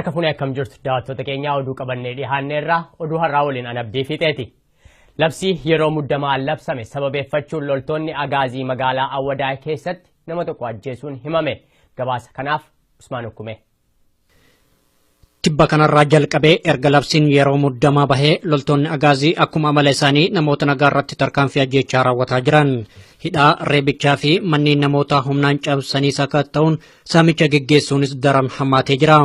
Akka funee akkam jirtu daawwattoota keenyaa oduu qabannee dhiyaanneerraa oduu har'aa waliin an abdii fixeeti. Labsii yeroo muddamaa labsame sababeeffachuun loltoonni agaazii magaalaa Awwadaa keessatti nama tokko ajjeesuun himame. Gabaasa kanaaf Usmaan Hukume. Tibba kanarraa jalqabee erga labsiin yeroo muddamaa bahee loltoonni agaazii akkuma amala isaanii namoota nagaa irratti tarkaanfii ajjeechaa raawwataa jiran. Hidhaa reebichaa fi manneen namoota humnaan cabsanii sakatta'uun saamicha geggeessuunis daran hammaatee jira.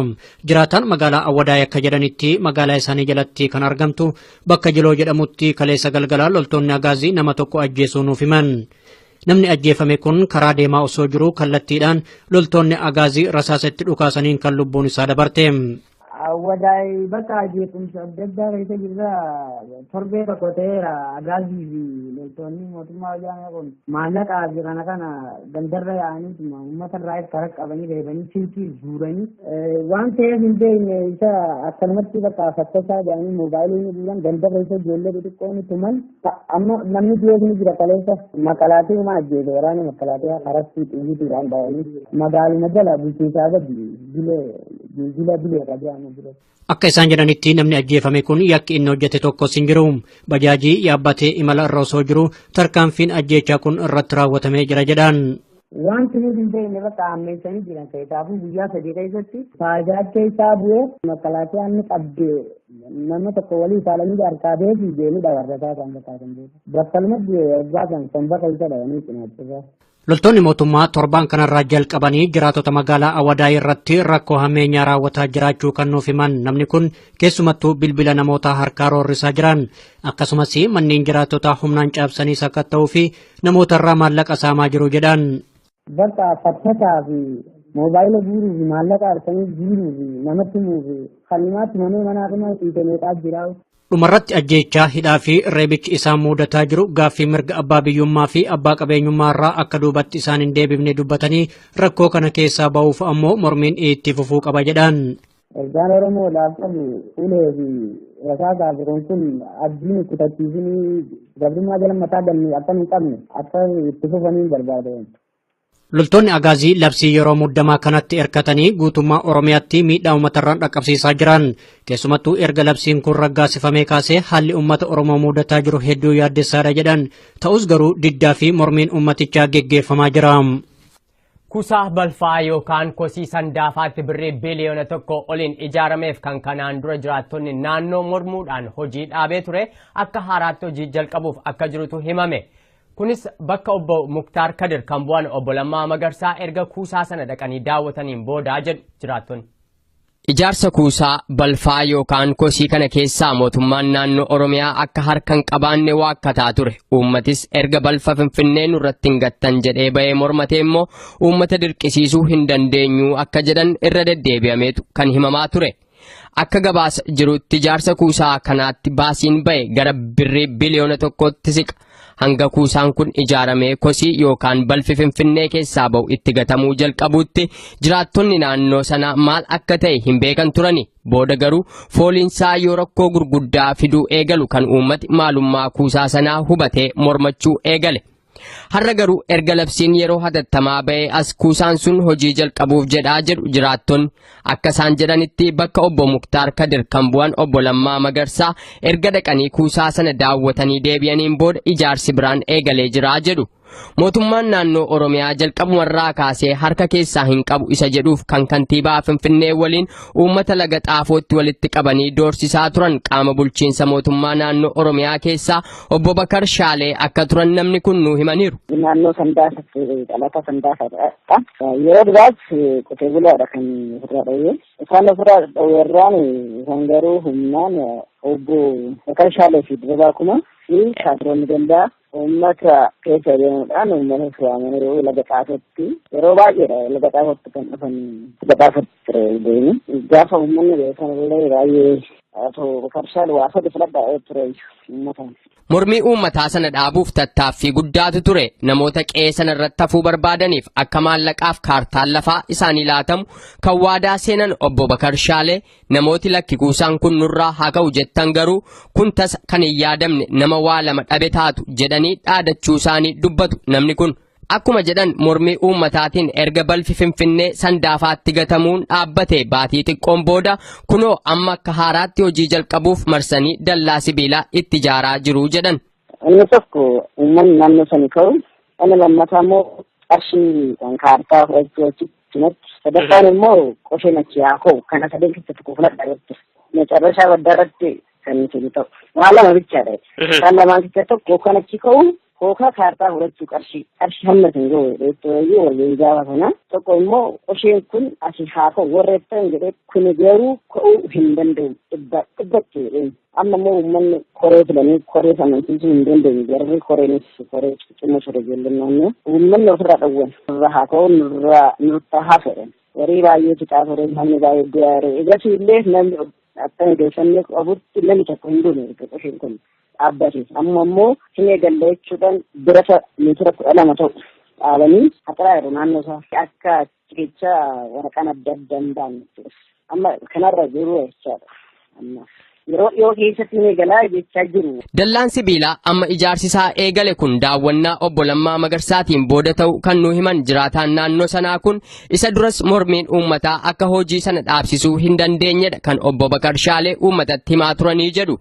Jiraataan magaalaa Awwadaa akka jedhanitti magaalaa isaanii jalatti kan argamtu bakka Jiloo jedhamutti kaleessa galgalaa loltoonni agaazii nama tokko ajjeesuu nuuf himan. Namni ajjeefame kun karaa deemaa osoo jiru kallattiidhaan loltoonni agaazii rasaasatti dhukaasaniin kan lubbuun isaa dabarte. Awwadaa bakka ajjeefamsa adda addaa keessa jirra torbee tokko ta'eera agaazii fi loltoonni mootummaa wayyaanee kun maallaqaa jiran kana gandarra yaa'anii uummata irraa karaa qabanii reebanii silkii guuranii waan ta'eef hin beekne isa akkanumatti bakka fakkataa jedhanii moobaayilii guuran gandarra isa ijoollee xixiqqoon tuman amma namni dhiyeesni jira kaleessa makalaatee uma ajjeese waraana makalaatee karatti xiyyiitiidhaan ba'anii magaaluma jala bulchiinsaa gadi bilee qajeelama. Akka isaan jedhanitti namni ajjeefame kun yakki inni hojjete tokkos hin jiru. Bajaajii yaabbatee imala irra osoo jiru tarkaanfiin ajjeechaa kun irratti raawwatamee jira jedhan. Wanti nuti hin beekne bakka ammeessanii jiran kitaabuu guyyaa sadii keessatti bajaajii isaa bu'ee makalaatee inni qabdee nama tokko walii saalanii harkaa beekii deemuu dabarsataa kan bakkaatan beeku. Battalumatti waggaa kan sanbata isa dhawanii cinaachisa. Loltoonni mootummaa torbaan kanarraa jalqabanii jiraatota magaalaa Awwadaa irratti rakkoo hammeenyaa raawwataa jiraachuu kan nuuf himan. Namni kun keessumattuu bilbila namoota harkaa roorrisaa jiran akkasumas manneen jiraatota humnaan cabsanii sakatta'uu fi namoota irraa maallaqa saamaa jiru jedhan. Bakka fakkataa fi moobaayila guuruu fi maallaqa harkanii guuruu fi namatti himuu fi kallimaatti manee manaa dhuma xiixameeqaa jira. Dhumarratti ajjeechaa hidhaa fi reebichi isaan mudataa jiru gaaffii mirga abbaa biyyummaa fi abbaa qabeenyummaa irraa akka duubatti isaan hin deebifne dubbatanii rakkoo kana keessaa ba'uuf ammoo mormiin itti fufuu qaba jedhan. Ergaan Oromoodhaaf qabu ulee fi rasaasaa jiran kun abdiin kutachiisanii gabrummaa jala mataa galmee akka hin qabne akka itti fufanii barbaadan. Loltoonni agaazii labsii yeroo muddamaa kanatti erkatanii guutummaa Oromiyaatti miidhaa uummatarraan dhaqqabsiisaa jiran. Keessumattuu erga labsiin kun raggaasifamee kaasee haalli uummata Oromoo mudataa jiru hedduu yaaddessaadha jedhan. Ta'us garuu diddaa fi mormiin uummatichaa geggeeffamaa jira. Kuusaa balfaa yookaan kosii sandaafaatti birrii biliyoona tokko oliin ijaarameef kan kanaan dura jiraattonni naannoo mormuudhaan hojii dhaabee ture akka haaraatti hojii jalqabuuf akka jirutu himame. Kunis bakka obbo Muktaar Kadir kan bu'an obbo Lammaa Magarsaa erga kuusaa sana dhaqanii daawwataniin boodaa jedhu jiraattonni. Ijaarsa kuusaa balfaa yookaan kosii kana keessaa mootummaan naannoo Oromiyaa akka harka hin qabaanne waakkataa ture. Uummatis erga balfa Finfinnee nurratti hin gattan jedhee ba'ee mormatee immoo uummata dirqisiisuu hin dandeenyu akka jedhan irra deddeebi'ameetu kan himamaa ture. Akka gabaasa jirutti ijaarsa kuusaa kanaatti baasiin ba'e gara birrii biliyoona tokkootti siqa. Hanga kuusaan kun ijaaramee kosii yookaan balfi Finfinnee keessaa ba'u itti gatamuu jalqabuutti jiraattonni naannoo sanaa maal akka ta'e hin beekan turani. Booda garuu fooliinsaa yoo rakkoo gurguddaa fiduu eegalu kan uummati maalummaa kuusaa sanaa hubatee mormachuu eegale. Har'a garuu erga labsiin yeroo hatattamaa ba'ee as kuusaan sun hojii jalqabuuf jedhaa jedhu jiraattonni akka isaan jedhanitti bakka obbo Muktaar Kadir kan bu'an obbo Lammaa Magarsaa erga dhaqanii kuusaa sana daawwatanii deebi'aniin booda ijaarsi biraan eegalee jiraa jedhu. Mootummaan naannoo Oromiyaa jalqabumarraa kaasee harka keessaa hin qabu isa jedhuuf kan kantiibaa Finfinnee waliin uummata laga Xaafootti walitti qabanii doorsisaa turan qaama bulchiinsa mootummaa naannoo Oromiyaa keessaa obbo Bakar Shaalee akka turan namni kun nuu himaniiru. Naannoo Sandaafaatti dhalataa Sandaafaadha. Yeroo duraatti qotee bulaadha kan ofirraa dhawee. Isaan ofirraa dhaweerraan kan garuu humnaan obbo Bakar Shaalee fi Dirribii Kumaa fi shaatiroonni danda'a. Uummata keessa deemuudhaan uummata su'aamanii laga Xaafootti yeroo baay'eedha laga Xaafootti kan dhufan laga Xaafootti deemu. Gaafa uummanni beekan illee baay'ee Bakar Shaalee waa sadii filadhaa ture uummataan. Mormii uummataa sana dhaabuuf tattaaffii guddaatu ture. Namoota qe'ee sana irratti hafuu barbaadaniif akka maallaqaaf kaartaan lafaa isaanii laatamu kan waadaa seenan obbo Bakar Shaalee namooti lakki kuusaan kun nurraa haa ka'u jettan garuu kun tasa kan hin yaadamne nama waa lama dhabe taatu jedhanii dhaadachuu isaanii dubbatu namni kun. akkuma jedhan mormii uummataatiin erga balfi Finfinnee Sandaafaatti gatamuun dhaabbate baatii xiqqoon booda kunoo amma akka haaraatti hojii jalqabuuf marsanii dallaa sibiilaa itti ijaaraa jiru jedhan. Inni tokko uummanni naannoo sanii ka'u inni lammataa immoo qarshii kan kaartaa fudhachuu achitti sadaffaan immoo qosheen achi haa ka'u kana sadeen keessatti kufladha jechuudha. Meeshaa baddaa irratti kan nuti ta'u waan lama bichaadha. Isaan lamaan keessaa tokko kan achi ka'u kookaa kaartaa fudhachuu qarshii hammatin ga'u waliin gaafa sana tokko immoo qosheen kun asii haa ka'u warreettan jedhee kun garuu ka'uu hin danda'u dhibbatti amma immoo uummanni koree filanii koree amansiisuu hin dandeenye jarri koreenis koree cimma sore ijoolleen naannoo uummanni ofirraa dhawwan irra haa ka'u nurra haa fedhan warii baay'eetu xaasoree namni baay'ee du'aare egasii illee namni akka odeeffannoo qabutti namni tokko hin duune qosheen kun dhaabbate amma immoo hin eegalle jechuudhaan birata meetira 12 ta'u dhaabanii haxaraa jiru naannoo isaa akka cikicha waraqaan adda adda hin baanne amma kanarra jiru jechaadha amma. Yeroo dhiyoo keessatti ni eegalaa jechaa jiru. Dallaan sibiilaa amma ijaarsisaa eegale kun daawwannaa obbo Lammaa Magarsaatiin booda ta'u kan nu himan jiraataan naannoo sanaa kun isa duras mormiin uummataa akka hojii sana dhaabsisuu hin dandeenyedha kan obbo Bakar Shaalee uummatatti himaa turanii jedhu.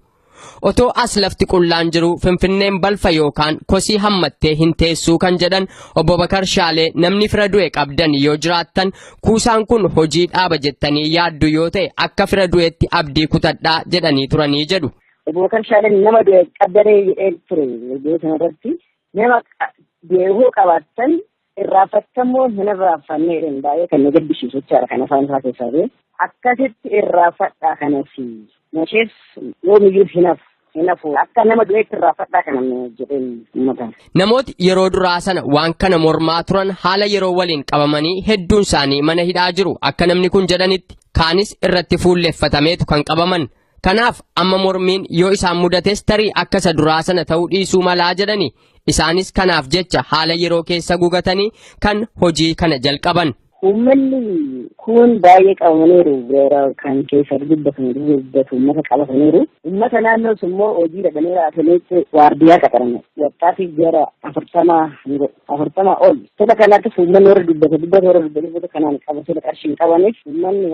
Otoo as lafti qullaan jiru Finfinneen balfa yookaan kosii hammattee hin teessuu kan jedhan obbo Bakar Shaalee namni fira du'e qabdan yoo jiraattan kuusaan kun hojii dhaaba jettanii yaaddu yoo ta'e akka fira du'etti abdii kutadhaa jedhanii turanii jedhu. Obbo Bakar Shaalee nama du'e qabdanee jedhee ture iddoo sanarratti nama deebuu qabaattan irraafatamoo hin irraafannee baay'ee kan na gaddisiisu jechaadha kan afaan isaa keessaa ta'e akkasitti irraafadhaa kanasi. Meeshees yoomiyyuu hinafu akka nama du'eetti irraafadhaa kan jedheen uummataan. Namooti yeroo duraa sana waan kana mormaa turan haala yeroo waliin qabamanii hedduun isaanii mana hidhaa jiru akka namni kun jedhanitti kaanis irratti fuulleffatameetu kan qabaman. Kanaaf amma mormiin yoo isaan mudates tarii akka isa duraa sana ta'uu dhiisuu malaa jedhani isaanis kanaaf jecha haala yeroo keessa gugatanii kan hojii kana jalqaban. Uummanni kun baay'ee qabamaniiru kan keessa dubbatu uummata qabataniiru. Uummata naannoos immoo hojii dhaqanii raasaniitti waardiyaa qaxaran. Waggaatti gara 40 ol. Tola kanaattis uummanni warra dubbatu kanaan qabatee qarshii qabaniif uummanni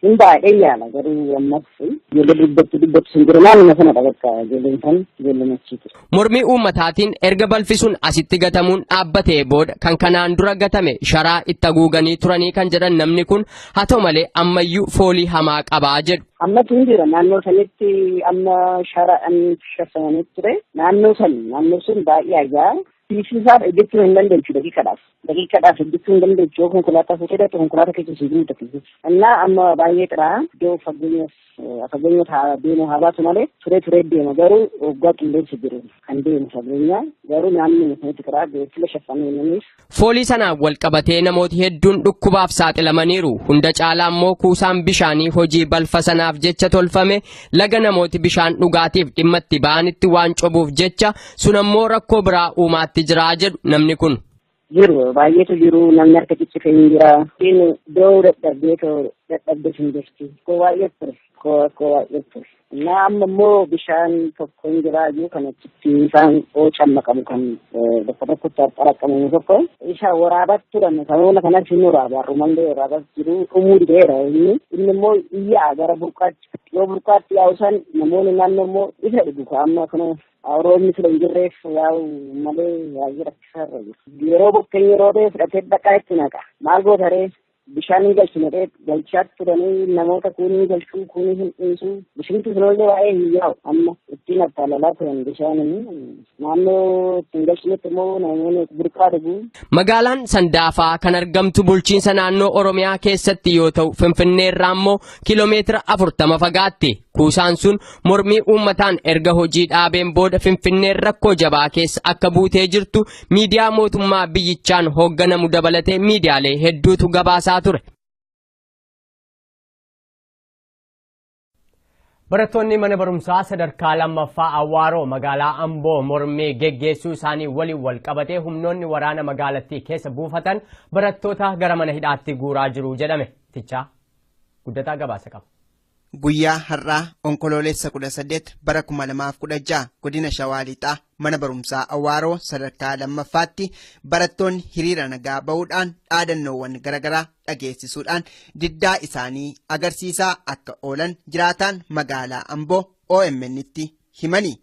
hin baay'ee yaala garuu ammas ijoollee dubbatu hin jiru naannoo sanadha bakka ijoolleen achiiti. Mormii uummataatiin erga balfisuun asitti gatamuun dhaabbatee booda kan kanaan dura gatame sharaa itti haguuganii turanii kan jedhan namni kun haa ta'u malee ammayyuu foolii hamaa qabaa jedhu. Amma tun jira naannoo sanitti amma sharaan shafamanii ture naannoo sun baay'ee ajaa Isiisaaf hojjechuu hin dandeechu daqiiqadhaaf hojjechuu hin dandeechu yoo konkolaataa fuudhee konkolaataa keessa si guuta innaa amma baay'ee xiraa iddoo fageenya deemu haa baatu malee turee deema garuu waggaa qilleensa jiru kan deemu fageenya garuu naannoo sanatti xiraa beeksisa shafamanii. Foolii sanaan wal qabatee namooti hedduun dhukkubaaf saaxilamaniiru hunda caalaa immoo kuusaan bishaanii hojii balfa sanaaf jecha tolfame laga namooti bishaan dhugaatiif dhimma itti ba'anitti waan cobuuf jecha sun ammoo rakkoo biraa uumaatti jiraa jedhu namni kun. Jiru baay'eetu jiru namni harka ciccifee hin jira. Iddoo dadhabde hin jirti. Koo baay'ee ture. Amma immoo bishaan tokko hin jiraayyuu kan achitti isaan cammaqamu kan bakka tokkotti xaraqqamu tokko isa waraabat turan sababoota kanatti hin waraabarrumallee waraabat jiru dhumuu dideera inni immoo iyyaa gara burqaatti yoo burqaatti yaa'usan namoonni naannoo immoo isa dhugu amma kana roobni fila hin jirreef yaa'u malee baay'ee rakkisaarra jiru yeroo bokkaan yeroo ta'e fudhatee dhaqaa itti naqa maal gootaree bishaan galchine galchaatti turanii namoota kunii galchuu kunii hin dhiisuu bishintu sunollee waa'ee hin yaa'u amma ittiin attaalalaa turan bishaan naannoo ittiin galchinetti immoo namoonni burqaa dhugu. Magaalaan Sandaafaa kan argamtu bulchiinsa naannoo Oromiyaa keessatti yoo ta'u Finfinnee irraa immoo kiiloomeetira 40 fagaatti. Kuusaan sun mormii uummataan erga hojii dhaabeen booda Finfinneen rakkoo jabaa keessa akka buutee jirtu miidiyaa mootummaa biyyichaan hoogganamu dabalatee miidiyaalee hedduutu gabaasaa ture. Barattoonni mana barumsaa sadarkaa lammaffaa Awwaaroo magaalaa Amboo mormii geggeessuu isaanii waliin wal qabatee humnoonni waraana magaalattii keessa buufatan barattoota gara mana hidhaatti guuraa jiru jedhame. Tichaa guddataa gabaasa qaba. guyyaa har'aa onkoloolessa 18 bara 2016 godina Shawaa Lixaa mana barumsaa Awaaroo sadarkaa lammaffaatti barattoonni hiriira nagaa ba'uudhaan dhaadannoowwan garaagaraa dhageessisuudhaan diddaa isaanii agarsiisaa akka oolan jiraataan magaalaa Amboo OMN'tti himani.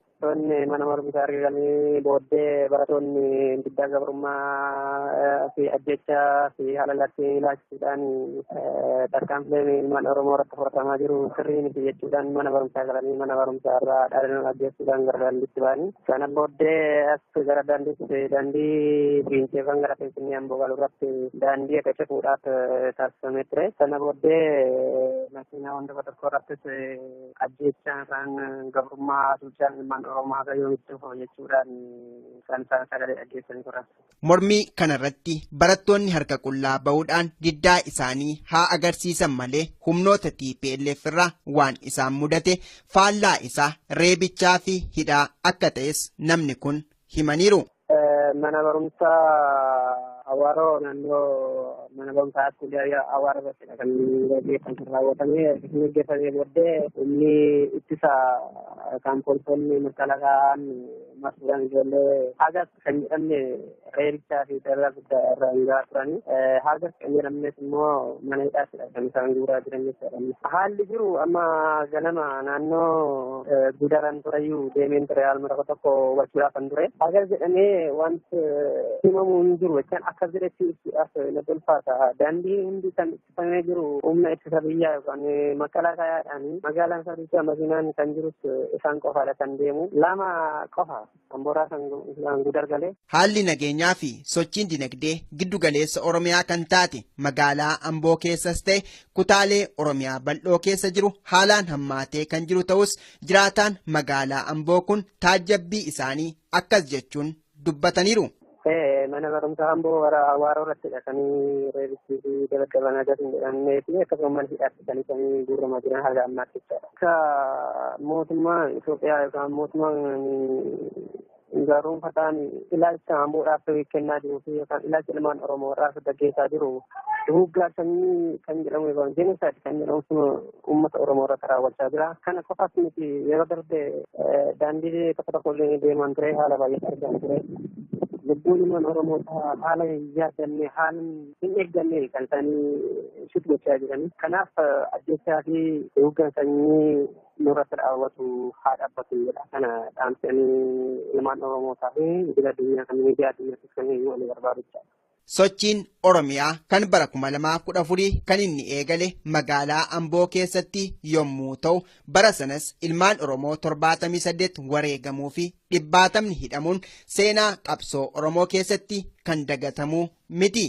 Mana barumsaa argamanii booddee barattoonni diddaa gabrummaa fi ajjechaa fi haalalatti ilaalchisuudhaan tarkaanfileen ilmaan Oromoo irratti fudhatamaa jiru sirrii miti jechuudhaan mana barumsaa galanii mana barumsaa irraa dhaadannoo dhageessuudhaan gara daandiitti ba'anii. Sana booddee as gara daandiitti daandii Biinceefan gara Finfinnee Amboo galu irratti daandii akka cufuudhaaf taasifamee ture. Sana booddee makiinaa wanta tokko irrattis ajjechaa isaan gabrummaa suuchaan ilmaan Oromoo gayyootti jechuudhaan kan sagalee dhageessanii turan. Mormii kanarratti barattoonni harka qullaa ba'uudhaan diddaa isaanii haa agarsiisan malee humnoota TPLF irraa waan isaan mudate faallaa isaa reebichaa fi hidhaa akka ta'es namni kun himaniiru. Mana barumsaa Awaaroo naannoo mana barumsaa Askuuliyaa Awaaroo irratti kan gaggeeffamu raawwatamee booddee inni ittisa kan poolisoonni makalaqaan masuudhaan ijoollee hagas kan jedhamne reebichaa fi dararaa guddaa irraa hingaa turanii hagas kan jedhamnes immoo mana hidhaatidha kan isaan guuraa jiran jechuudha. Haalli jiru amma ganama naannoo gudaran turayyuu deemeen ture haal mara tokko hubachuudhaaf kan ture. Hagas jedhamee wanti himamu hin jiru jechaan akka jedhetti na dolfaata. Daandii hundi kan ittifamee jiru humna ittisa biyyaa yookaan makalaqaadhaan magaalaan sarbicha makiinaan kan jirus isaan qofaadha kan deemu lama qofa Ambooraa kan gudar galee. Haalli nageenyaa fi sochiin dinagdee giddu galeessa Oromiyaa kan taate magaalaa Amboo keessas ta'e kutaalee Oromiyaa bal'oo keessa jiru haalaan hammaatee kan jiru ta'us jiraataan magaalaa Amboo kun taajjabbii isaanii akkas jechuun dubbataniiru. Mana barumsaa Amboo Awaaroo irrattidha kan reebichi fi dalagaban agarsiin jedhamee fi akkasumas mana hidhaatti kan guuramaa jiran haala ammaatti jechuudha. Akka mootummaa Itoophiyaa yookaan mootummaan garuunfataan ilaalcha Amboodhaaf kennaa jiruu fi yookaan ilaalcha ilmaan Oromoo irraa gaggeessaa jiru duuggaa sanyii kan jedhamu yookaan jenisaati kan jedhamu sun uummata Oromoo irratti raawwachaa jira. Kana qofaas miti yeroo darbe daandii tokko deeman ture haala baay'ee argamu ture. Lubbuun ilmaan Oromoo haala yaadannee haala hin eegganne kan isaanii shit gochaa jiran. Kanaaf ajjechaa fi duuggaa sanyii nurratti raawwatu haa dhaabbatu jedha. Kana dhaamsanii ilmaan Oromoo fi idil addunyaa kan miidiyaa addunyaatti kan waliin barbaadu. Sochiin Oromiyaa kan bara 2014 kan inni eegale magaalaa Amboo keessatti yommuu ta'u bara sanas ilmaan Oromoo 78 wareegamuu fi 100 hidhamuun seenaa qabsoo Oromoo keessatti kan dagatamuu miti.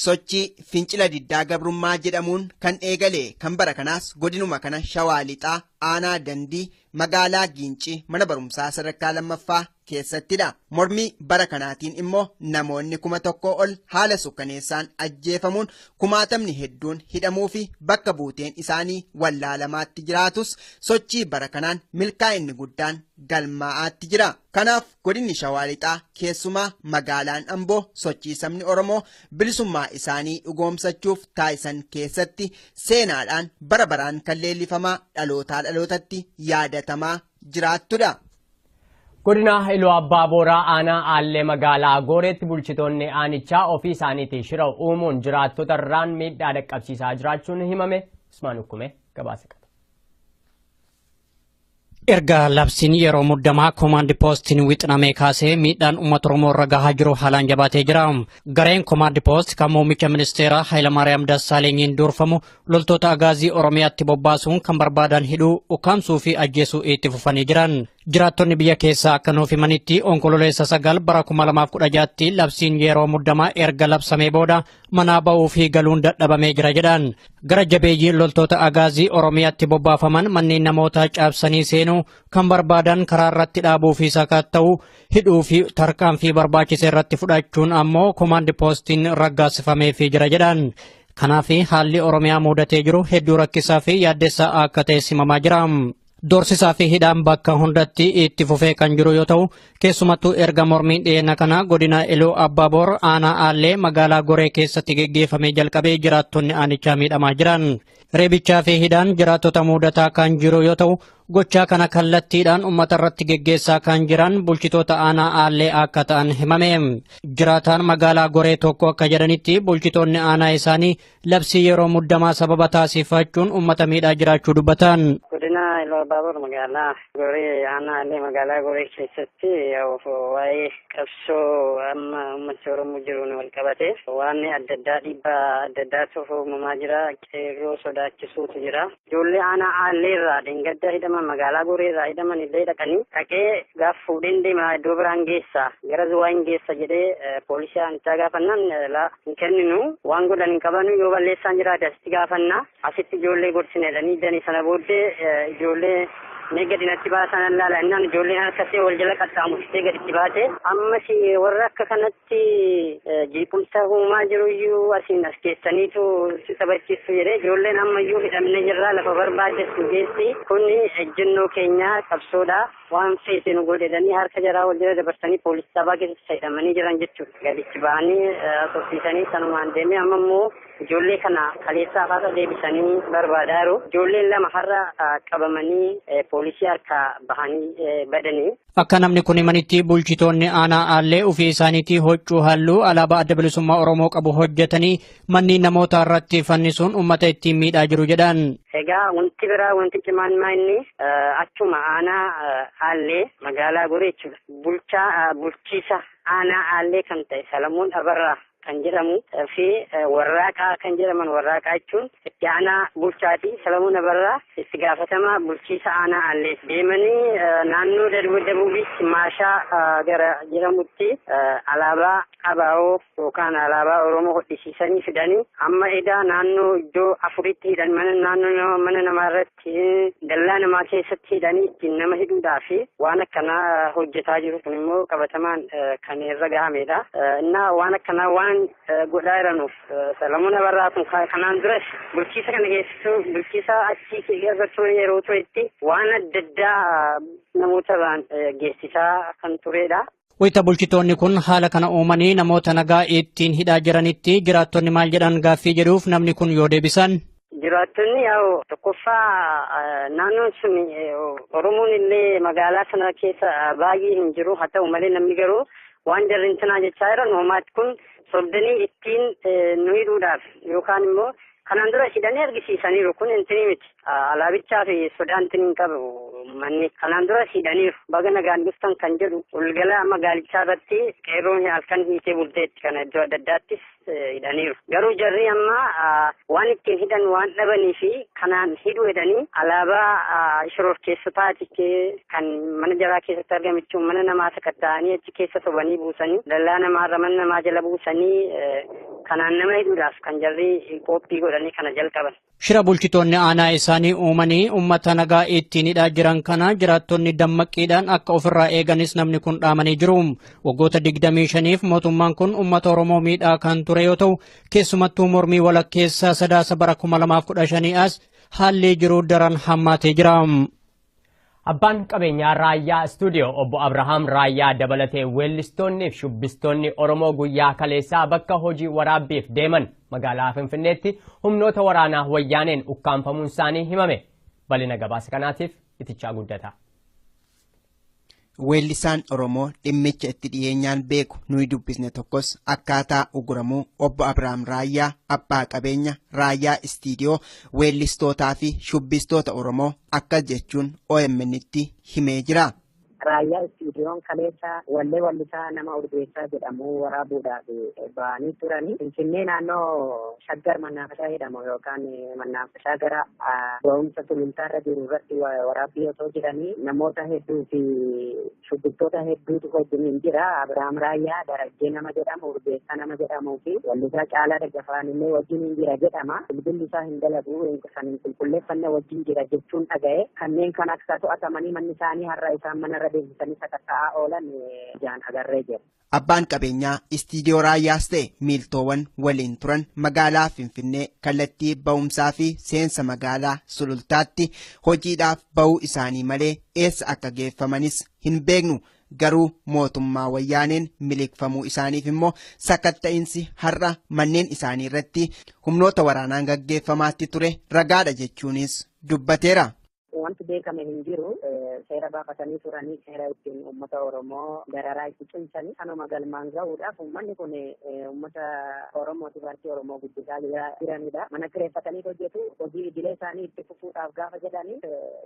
Sochii fincila diddaa gabrummaa jedhamuun kan eegale kan bara kanaas godinuma kana Shawaa Lixaa aanaa Dandii magaalaa Giincii mana barumsaa sadarkaa lammaffaa keessattidha. Mormii bara kanaatiin immoo namoonni 1,000 ol haala sukkaneessaan ajjeefamuun 10,000 hedduun hidhamuu fi bakka buuteen isaanii wallaalamaatti jiraatus sochii bara kanaan milkaa'inni guddaan galmaa'aatti jira. Kanaaf godinni Shawaa Lixaa keessumaa magaalaan Amboo sochii sabni Oromoo bilisummaa isaanii dhugoomsachuuf taasisan keessatti seenaadhaan bara baraan kan leellifamaa dhalootaa dhalootatti yaadatamaa jiraattudha. Godina Iluu Abbaa Booraa aanaa Aallee magaalaa Gooreetti bulchitoonni aanichaa ofii isaaniitii shira uumuun jiraattota irraan miidhaa dhaqqabsiisaa jiraachuun himame. Usmaan Ukkume gabaasa qaba. Erga labsiin yeroo muddamaa koomaandi poostiin wixinamee kaasee miidhaan uummata Oromoo irra gahaa jiru haalaan jabaatee jira. Gareen koomaandi poost kan muummicha ministeeraa Hayilamaariyaam Dassaalenyiin durfamu loltoota agaazii Oromiyaatti bobbaasuun kan barbaadan hidhuu, ukkaamsuu fi ajjeesuu itti fufanii jiran. Jiraattonni biyya keessaa akka nuuf himanitti onkololeessa 9 bara 2016tti labsiin yeroo muddamaa erga labsamee booda manaa ba'uu fi galuun dadhabamee jira jedhan. Gara jabeeyyiin loltoota agaazii Oromiyaatti bobbaafaman manneen namoota cabsanii seenuu kan barbaadan karaa irratti dhaabuu fi sakatta'uu hidhuu fi tarkaanfii barbaachise irratti fudhachuun ammoo koomaandi poostiin raggaasifamee fi jira jedhan. Kanaaf haalli Oromiyaa mudatee jiru hedduu rakkisaa fi yaaddessaa akka ta'e himamaa jira. Doorsisaa fi hidhaan bakka hundatti itti fufee kan jiru yoo ta'u keessumattuu erga mormiin dhiyeenya kana godina Iluu Abbaa Boor aanaa Aallee magaalaa Goree keessatti geggeeffamee jalqabee jiraattonni aanichaa miidhamaa jiran. Reebichaa fi hidhaan jiraattota mudataa kan jiru yoo ta'u, gochaa kana kallattiidhaan uummata irratti geggeessaa kan jiran bulchitoota aanaa Aallee akka ta'an himame. Jiraataan magaalaa Goree tokko akka jedhanitti bulchitoonni aanaa isaanii labsii yeroo muddamaa sababa taasifachuun uummata miidhaa jiraachuu dubbatan. Godina Iloobaabur magaalaa Goree aanaa Aallee magaalaa Goree keessatti waa'ee qabsoo amma uummata Oromoo jiruun wal qabate waan adda addaa dhiibbaa adda addaatu uumamaa jira. Qeerroo sodaachisuutu jira. Ijoollee aanaa Aallee irraa dheengadda hidhaman magaalaa Goree irraa hidhaman illee dhaqanii dhaqee gaaf fuudheen deema iddoo biraan geessa gara Zuwaayin geessa jedhee poolisii aanichaa gaafannaan hin kenninu waan godhan hin qabanu yoo balleessaan jiraate asitti gaafanna asitti ijoollee gorsineedhanii danii sana booddee ijoollee Nega dinatti baasan allaala innaan ijoolleen harkasee wal jala qaxxaamurtee gaditti baate ammas warra akka kanatti jeequmsa uumaa jiruyyuu asiin as keessaniitu si taphachiisu jedhee ijoolleen ammayyuu hidhamne jirraa lafa barbaadesu geessi kun ejjennoo keenyaa qabsoodha waan feete nu godhedhanii harka jaraa wal jala dabarsanii poolisii sabaa keessatti hidhamanii jiran jechuudha. Gaditti ba'anii soffiisanii sanumaan deemee amma immoo ijoollee kana kaleessaa faasa deebisanii barbaadaa jiru. Ijoolleen lama har'a qabamanii poolisii harkaa bahanii badanii. Akka namni kun himanitti bulchitoonni aanaa Aallee ofii isaaniitii huccuu halluu alaabaa adda bilisummaa Oromoo qabu hojjetanii manneen namoota irratti fannisuun uummata ittiin miidhaa jiru jedhan. Egaa wanti biraa wanti cimaan inni achuma aanaa Aallee magaalaa Goree jechuudha. Bulchiisa aanaa Aallee kan ta'e Salamuun Abarraa kan jedhamu fi warraaqaa kan jedhaman warraaqaa jechuun itti aanaa bulchaati Salamuun Abarraa itti gaafatamaa bulchiisa aanaa Aallee deemanii naannoo Dabuubitti maashaa gara jedhamutti alaabaa abaa'oo yookaan alaabaa Oromoo hodhisiisanii fidanii amma edaa naannoo iddoo afuritti hidhan mana namaa irratti dallaa namaa keessatti hidhanii ittiin nama hidhuudhaa fi waan akkanaa hojjetaa jiru kun immoo qabatamaan kan irra gahamedha. Innaa waan akkanaa waan godhaa jiranuuf Salamuun Abarraa kun kanaan duras bulchiisa kana keessattuu bulchiisa achii keessattuu yeroo turetti waan adda addaa namoota irraan geessisaa kan turedha. Wayita bulchitoonni kun haala kana uumanii namoota nagaa ittiin hidhaa jiranitti jiraattonni maal jedhan gaaffii jedhuuf namni kun yoo deebisan. Jiraattonni yaa'u tokkoffaa naannoon sun Oromoon illee magaalaa sana keessa baay'ee hin jiru haa ta'u malee namni garuu waan jarri sanaa jechaa jiran uumaati kun soddanii ittiin nu hidhuudhaaf yookaan immoo kanaan dura hidhanii argisiisaniiru kun intini miti alaabichaa fi sodaan hin qabu manni kanaan dura hidhaniiru baga nagaan dhuftan kan jedhu walgala magaalichaa irratti qeerroon halkan hiitee bulteetti kana iddoo adda addaattis hidhaniiru garuu jarri amma waan ittiin hidhan waan dhabanii fi kanaan hidhu jedhanii alaabaa shororkeessotaati kan mana jaraa keessatti argamichuun mana namaa sakatta'anii achi keessa sobanii buusanii dallaa namaarra mana namaa jala buusanii kanaan nama hidhuudhaaf kan jarri qophii godhanii kana jalqaban. Shira bulchitoonni aanaa isaanii uumanii uummata nagaa ittiin hidhaa jiran kana jiraattonni dammaqqiidhaan akka ofirraa eeganis namni kun dhaamanii jiru. Waggoota 25f mootummaan kun uummata Oromoo miidhaa kan ture yoo ta'u keessumattuu mormii walakkeessaa sadaasa bara 2015 as haalli jiru daran hammaatee jira. Abbaan qabeenyaa raayyaa istuudiyoo obbo Abrahaam Raayyaa dabalatee weellistoonni fi shubbistoonni Oromoo guyyaa kaleessaa bakka hojii waraabbiif deeman magaalaa Finfinneetti humnoota waraanaa wayyaaneen ukkaanfamuun isaanii himame. Bal'ina gabaasa kanaatiif itichaa guddata. Weellisaan Oromoo dhimmicha itti dhiyeenyaan beeku nuyi dubbisne tokkos akkaataa uguramuu obbo Abrahaam Raayyaa abbaa qabeenya raayyaa istiidiyoo weellistootaa fi shubbistoota Oromoo akkas jechuun OMN'tti himee jira. Raayyaa istiidiyoon kaleessa wallisaa nama Urgeessaa jedhamu waraabuudhaaf ba'anii turanii Finfinnee naannoo Shaggar Mannaafashaa jedhamu yookaan Mannaafashaa gara ba'umsa sulultaarra jiru irratti waraabbii otoo jiranii namoota hedduu fi shubbistoota hedduutu wajjin jira. Abrahaam Raayyaa Darajjee nama jedhamu Urgeessaa nama jedhamuu fi wallisaa Caalaa Daggafaan illee wajjin jira jedhama. Bilbilli isaa hin dalagu kan hin qulqulleeffanne wajjin jira jechuun dhaga'e kanneen kan akka to'atamanii manni isaanii har'a isaan manarra deebisanii sakatta'aa oolan jaan agarree jira. Abbaan qabeenyaa istiidiyoo Raayyaas ta'e miiltoowwan waliin turan magaalaa Finfinnee kallattii ba'umsaa fi seensa magaalaa Sulultaatti hojiidhaaf ba'uu isaanii malee eessa akka geeffamanis hin beeknu garuu mootummaa wayyaaneen miliqfamuu isaaniif immoo sakatta'insi har'a manneen isaanii irratti humnoota waraanaan gaggeeffamaatti ture ragaadha jechuunis dubbateera. Wanti beekame hin jiru seera baafatanii turanii seera ittiin uummata Oromoo dararaa itti cimsanii kanuma galmaan gahuudhaaf uummanni kun uummata Oromooti paartii Oromoo guddisaa jiranidha. Mana kireeffatanii hojjetu hojii idilee isaanii itti fufuudhaaf gaafa jedhanii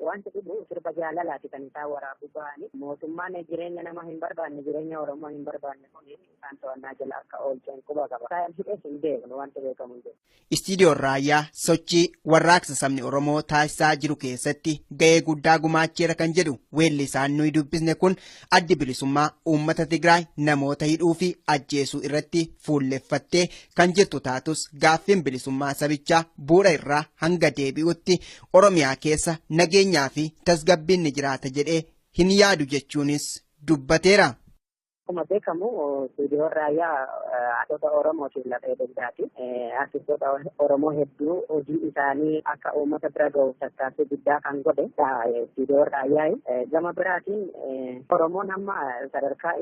wanti dhibu sirba jaalalaati kan isaan waraabuu ba'anii mootummaan jireenya nama hin barbaanne jireenya Oromoo hin barbaanne kun isaan to'annaa jala akka oolcheen quba qaba. Isaan hidhees hin beeknu wanti beekamu hin jiru. Istiidiyoon raayyaa sochii warraaqsa sabni Oromoo taasisaa jiru keessatti ga'ee guddaa gumaacheera kan jedhu weellisaan nuyi dubbisne kun addi bilisummaa uummata Tigraay namoota hidhuu fi ajjeesuu irratti fuulleffattee kan jirtu taatus gaaffiin bilisummaa sabichaa bu'uura irraa hanga deebi'utti Oromiyaa keessa nageenyaa fi tasgabbiin ni jiraata jedhee hin yaadu jechuunis dubbateera. Akkuma beekamu istiidiyoon raayyaa haadhota Oromootiin lafee dugdaati. Artistoota Oromoo hedduu hojii isaanii akka uummata bira gahuuf tattaaffii guddaa kan godhe istiidiyoon raayyaa. Gama biraatiin Oromoon amma sadarkaa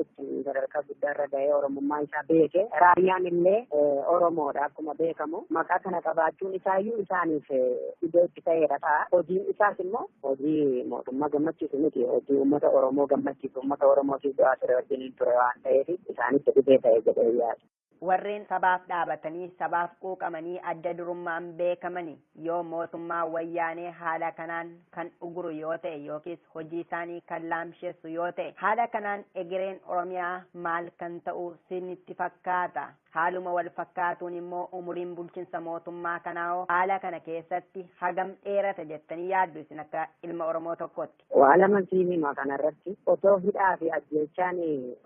guddaarra gahee Oromummaa isaa beeke. Raayyaan illee Oromoodha akkuma beekamu. Maqaa kana qabaachuun isaayyuu isaaniif iddoo itti ta'eera ta'a. Hojiin isaas immoo hojii mootummaa gammachiisu miti. Hojii uummata Oromoo gammachiisu uummata Oromootiif du'aa ture wajjin ture waan ta'eef isaanitti dhibee ta'e jedhee yaadu. Warreen sabaaf dhaabatanii sabaaf quuqamanii adda durummaan beekamanii yoo mootummaa wayyaanee haala kanaan kan uguru yoo ta'e yookiis hojii isaanii kan laamsheessu yoo ta'e haala kanaan egereen Oromiyaa maal kan ta'u sinitti fakkaata. Haaluma wal fakkaatuun immoo umuriin bulchiinsa mootummaa kanaa haala kana keessatti hagam dheerata jettanii yaaddu isin akka ilma Oromoo tokkotti. Waa lama siinima kanarratti otoo hidhaa fi ajjeechaan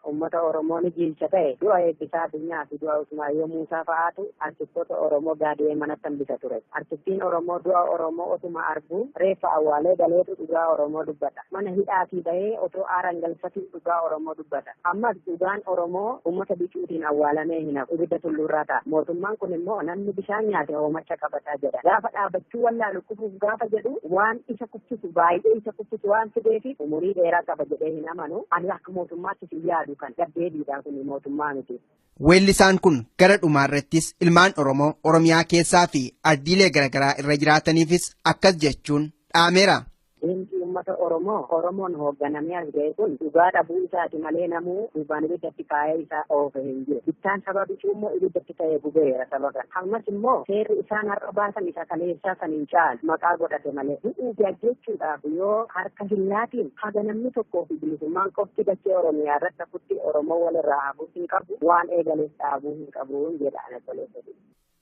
uummata Oromoo ni jilcha ta'e du'a eebbisaa addunyaa fi du'a Usmaayyoo Muusaa fa'aatu artistoota Oromoo gaadee manatti hambisa ture. Artistiin Oromoo du'a Oromoo otuma arguu reeffa awwaalee galeetu dhugaa Oromoo dubbata. Mana hidhaa fi bahee otoo aaraan galfatiin dhugaa Oromoo dubbata. Ammas dhugaan Oromoo uummata bicuutiin awwaalamee hin hafu. Ibidda tulluurraa ta'a. Mootummaan kun immoo namni bishaan nyaate hoomacha qabataa jedha. Gaafa dhaabachuu wallaalu kufuuf gaafa jedhu waan isa kuffisu baay'ee isa kuffisu waan fideefi umurii dheeraa qaba jedhee hin amanu. Ani akka mootummaatti hin yaadu kan gaddeebiidhaa kun mootummaa miti. Weellisaan kun gara dhumaarrattis ilmaan Oromoo Oromiyaa keessaa fi ardiilee garaagaraa irra jiraataniifis akkas jechuun dhaameera. Leenji uummata Oromoon hoogganamee as ga'e kun dhugaa dhabuu isaati malee namuu duubaan ibiddatti kaa'ee isaa oofe hin jiru. Bittaan saba bicuu immoo ibiddatti ta'ee gubeera saba kana. Ammas immoo seerri isaan har'a baasan isa kaleessaa kan hin caalu maqaa godhate malee. Hidhuu jechuudhaaf yoo harka hinnaatiin haga namni tokkoo fi bilisummaan qofti dachee Oromiyaa irratti hafutti Oromoo walirraa hafuu hin qabu waan eegaleef dhaabuu hin qabu jedhaan toleessati.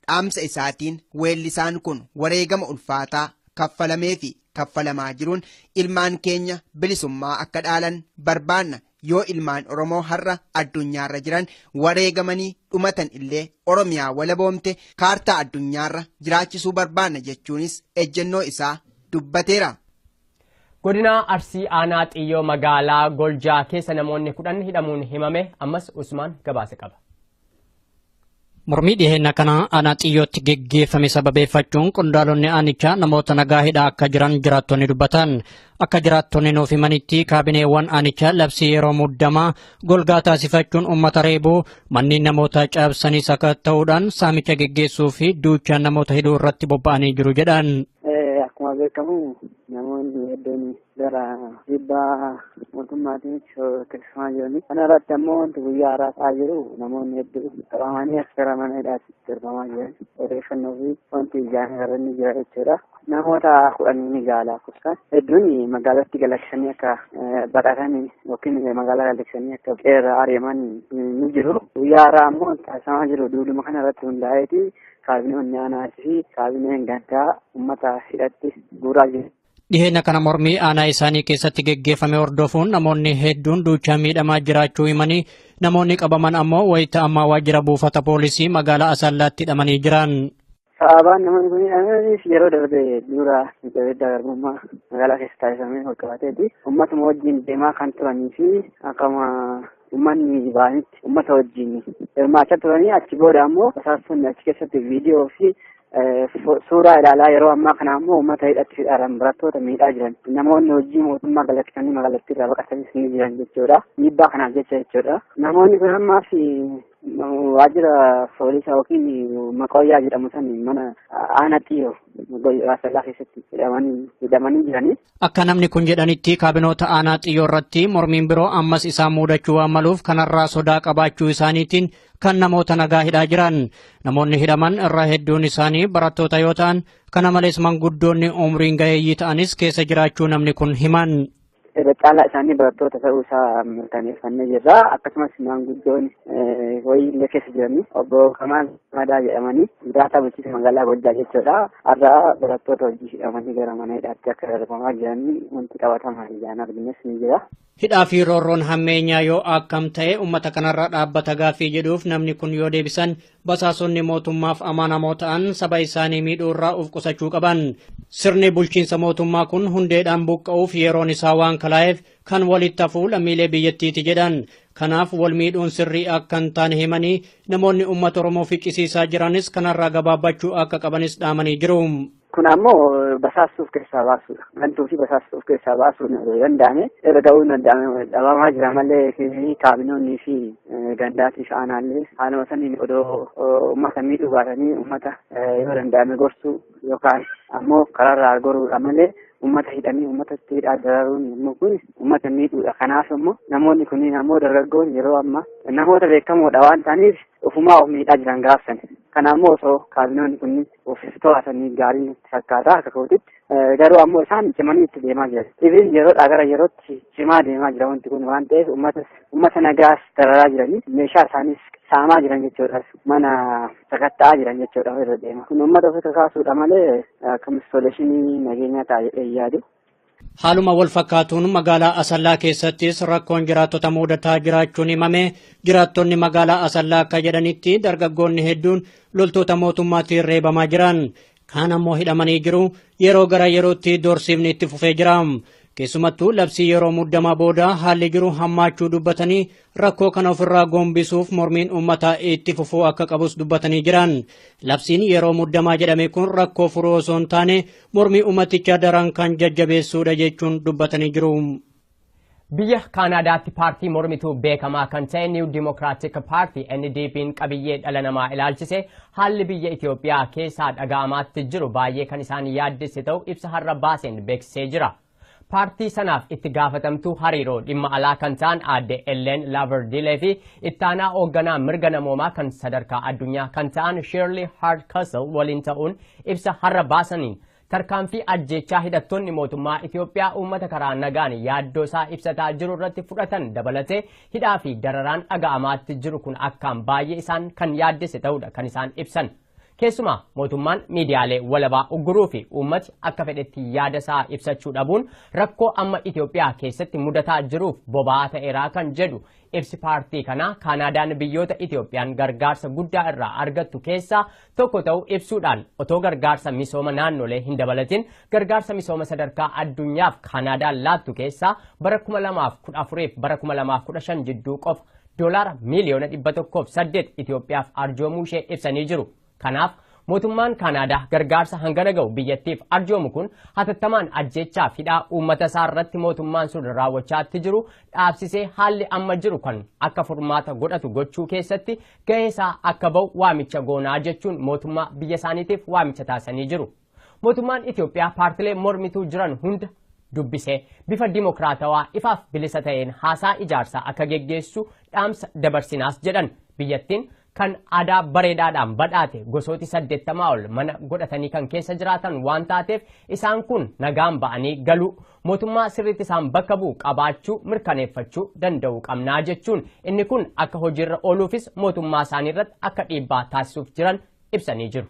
Dhaamsa isaatiin weellisaan kun wareegama ulfaataa kaffalamee fi kaffalamaa jiruun ilmaan keenya bilisummaa akka dhaalan barbaanna yoo ilmaan Oromoo har'a addunyaarra jiran wareegamanii dhumatan illee Oromiyaa walaboomte kaartaa addunyaarra jiraachisuu barbaanna jechuunis ejjennoo isaa dubbateera. Godina Arsii Aanaa Xiyyoo magaalaa Goljaa keessa namoonni 10 hidhamuun himame ammas Usmaan gabaasa qaba. Mormii dhiheenya kana aanaa Xiyyootti geggeeffame sababeeffachuun qondaalonni aanichaa namoota nagaa hidhaa akka jiran jiraattonni dubbatan. Akka jiraattonni nuuf himanitti kaabineewwan aanichaa labsii yeroo muddamaa golgaa taasifachuun uummata reebuu manneen namoota cabsanii sakatta'uudhaan saamicha geggeessuu fi duuchaan namoota hidhuu irratti bobba'anii jiru jedhan. Akkuma beekamu namoonni hedduun gara dhiibbaa mootummaatiin keessumaa jirani. Kana irratti ammoo wanti guyyaa haaraa ta'aa jiru namoonni hedduu qabamanii as gara mana hidhaatti darbamaa jiran odeeffannoo fi wanti ijaan irra ni jira jechuudha. Namoota 10 jaalaa kuusan hedduun magaalatti galaksanii akka badhaatanii yookiin magaalaa galaksanii akka qeerra ari'aman ni jiru. Guyyaa haaraa ammoo taasifamaa jiru duudhuma kana irratti hundaa'eeti. Kaabinoonni aanaa fi kaabineen gandaa uummata hidhatti guuraa jiru. Dhiheenya kana mormii aanaa isaanii keessatti geggeeffame hordofuun namoonni hedduun duuchaa miidhamaa jiraachuu himanii namoonni qabaman ammoo wayita ammaa waajjira buufata poolisii magaalaa Asallaatti hidhamanii jiran. Sababaan namoonni kun hidhamanis yeroo darbe dura miidhagina garbummaa magaalaa keessa taasifamee walqabateeti. Uummatuma wajjin deemaa kan turanii fi akkama uummanni baanitti uummata wajjin hirmaachaa turanii achi booda ammoo basaastonni achi keessatti viidiyoo fi suuraa ilaalaa yeroo ammaa kana ammoo uummata hidhachiidhaan barattoota miidhaa jiran namoonni hojii mootummaa galaksanii magaalattii irraa baqatanis ni jiran jechuudha. Dhiibbaa kanaaf jecha jechuudha. Namoonni kun ammaaf waajjira poolisaa yookiin maqooyyaa jedhamu san mana aanaa xiyyoo Asallaa keessatti hidhamanii jiranii. Akka namni kun jedhanitti kaabinoota aanaa xiyyoo irratti mormiin biroo ammas isaan mudachuu waan maluuf kanarraa sodaa qabaachuu isaaniitiin kan namoota nagaa hidhaa jiran. Namoonni hidhaman irraa hedduun isaanii barattoota yoo ta'an kana malees manguddoonni umriin gaheeyyii ta'anis keessa jiraachuu namni kun himan. Caalaa isaanii barattoota ta'uu isaa mirkaneeffannee jirra. Akkasumas manguddoonni wayii illee keessa jiranii obbo Kamaal Madaa jedhamanii jiraataa bulchiinsa magaalaa Gojjaa jechuudha. Har'a barattoota hojii hidhamanii gara mana hidhaatti akka darbamaa jiranii wanti qabatamaan ijaan argines ni jira. Hidhaa fi roorroon hammeenyaa yoo akkam ta'e uummata kanarra dhaabbata gaaffii jedhuuf namni kun yoo deebisan basaasonni mootummaaf amanamoo ta'an saba isaanii miidhuurraa of qusachuu qaban. Sirni bulchiinsa mootummaa kun hundeedhaan buqqa'uuf yeroon isaa waan kalaa'eef kan walitti hafuu lammiilee biyyattiiti jedhan. Kanaaf wal miidhuun sirrii akka hin taane himanii namoonni uummata Oromoo ficcisiisaa jiranis kanarraa gabaabbachuu akka qabanis dhaamanii jiru. Kun ammoo basaasuuf keessaa baasuudha. Gantuu fi basaasuuf keessaa baasuun danda'ame irra ga'uu danda'ame dhabamaa jira malee kaabinoonnii fi gandaatii fi aanaallee haaluma saniin odoo uummata miidhuu baatanii uummata yoo danda'ame gorsuu yookaan ammoo karaarraa goruudha malee uummata hidhanii uummata itti hidhaa dararuun immoo kun uummata miidhuudha. Kanaaf immoo namoonni kunniin ammoo dargaggoon yeroo ammaa namoota beekamoodha waan ta'aniif ofumaa of miidhaa jiran gaafsan. Kana ammoo osoo kaabinoonni kunniin of to'atanii gaarii nutti fakkaata akka kootitti. Garuu ammoo isaan cimanii itti deemaa jira. Ifiin yeroodhaa gara yerootti cimaa deemaa jira wanti kun waan ta'eef uummata nagaas dararaa jiranii meeshaa isaaniis saamaa jiran jechuudha. Mana sakatta'aa jiran jechuudha irra deema. Kun uummata ofi kakaasuudha malee akka instaaleeshinii nageenyaa taa'ee yaadu. Haaluma wal fakkaatuun magaalaa Asallaa keessattis rakkoon jiraattota mudataa jiraachuun himame. Jiraattonni magaalaa Asallaa akka jedhanitti dargaggoonni hedduun loltoota mootummaatiin reebamaa jiran. Kaan ammoo hidhamanii jiru. Yeroo gara yerootti doorsiifni itti fufee jira. Keessumattuu labsii yeroo muddamaa booda haalli jiru hammaachuu dubbatanii rakkoo kana ofirraa gombisuuf mormiin uummataa itti fufuu akka qabus dubbatanii jiran. Labsiin yeroo muddamaa jedhame kun rakkoo furuu osoo hin taane mormii uummatichaa daran kan jajjabeessuudha jechuun dubbatanii jiru. Biyya Kaanaadaatti paartii mormituu beekamaa kan ta'e New Democratic Party NDP'n qabiyyee dhala namaa ilaalchise haalli biyya Itoophiyaa keessaa dhaga'amaatti jiru baay'ee kan isaan yaaddesse ta'u ibsa har'a baaseen beeksisee jira. Paartii sanaaf itti gaafatamtuu hariiroo dhimma alaa kan ta'an aadde Ellen Laverdilee fi ittaanaa hoogganaa mirga namoomaa kan sadarkaa addunyaa kan ta'an Shirley Hardcastle waliin ta'uun ibsa har'a baasaniin tarkaanfii ajjechaa hidhattoonni mootummaa Itoophiyaa uummata karaa nagaan yaaddoo isaa ibsataa jiru irratti fudhatan dabalatee hidhaa fi dararaan dhaga'amaatti jiru kun akkaan baay'ee isaan kan yaaddesse ta'uudha kan isaan ibsan. Keessumaa mootummaan miidiyaalee walabaa ugguruu fi uummati akka fedhetti yaada isaa ibsachuu dhabuun rakkoo amma Itoophiyaa keessatti mudataa jiruuf boba'aa ta'eeraa kan jedhu ibsi paartii kanaa Kaanaadaan biyyoota Itoophiyaan gargaarsa guddaa irraa argattu keessaa tokko ta'uu ibsuudhaan otoo gargaarsa misooma naannolee hin dabalatin gargaarsa misooma sadarkaa addunyaaf Kaanaadaan laattu keessaa bara 2014 fi bara 2015 jidduu qofa doolaara miliyoona 108 Itoophiyaaf arjoomuu ishee ibsanii jiru. Kanaaf mootummaan Kaanaadaa gargaarsa hangana ga'u biyyattiif arjoomu kun hatattamaan ajjechaa hidhaa uummata isaa irratti mootummaan sun raawwachaatti jiru dhaabsisee haalli amma jiru kan akka furmaata godhatu gochuu keessatti gahee isaa akka ba'u waamicha goonaa jechuun mootummaa biyya isaaniitiif waamicha taasisanii jiru. Mootummaan Itoophiyaa paartilee mormituu jiran hunda dubbisee bifa dimokiraatawaa ifaaf bilisa ta'een haasaa ijaarsaa akka geggeessu dhaamsa dabarsinaas jedhan biyyattiin kan aadaa bareedaadhaan badhaate gosooti 80 ol mana godhatanii kan keessa jiraatan waan taateef isaan kun nagaan ba'anii galuu mootummaa sirriitti isaan bakka bu'u qabaachuu mirkaneeffachuu danda'u qabnaa jechuun inni kun akka hojiirra ooluufis mootummaa isaanii irratti akka dhiibbaa taasisuuf jiran ibsanii jiru.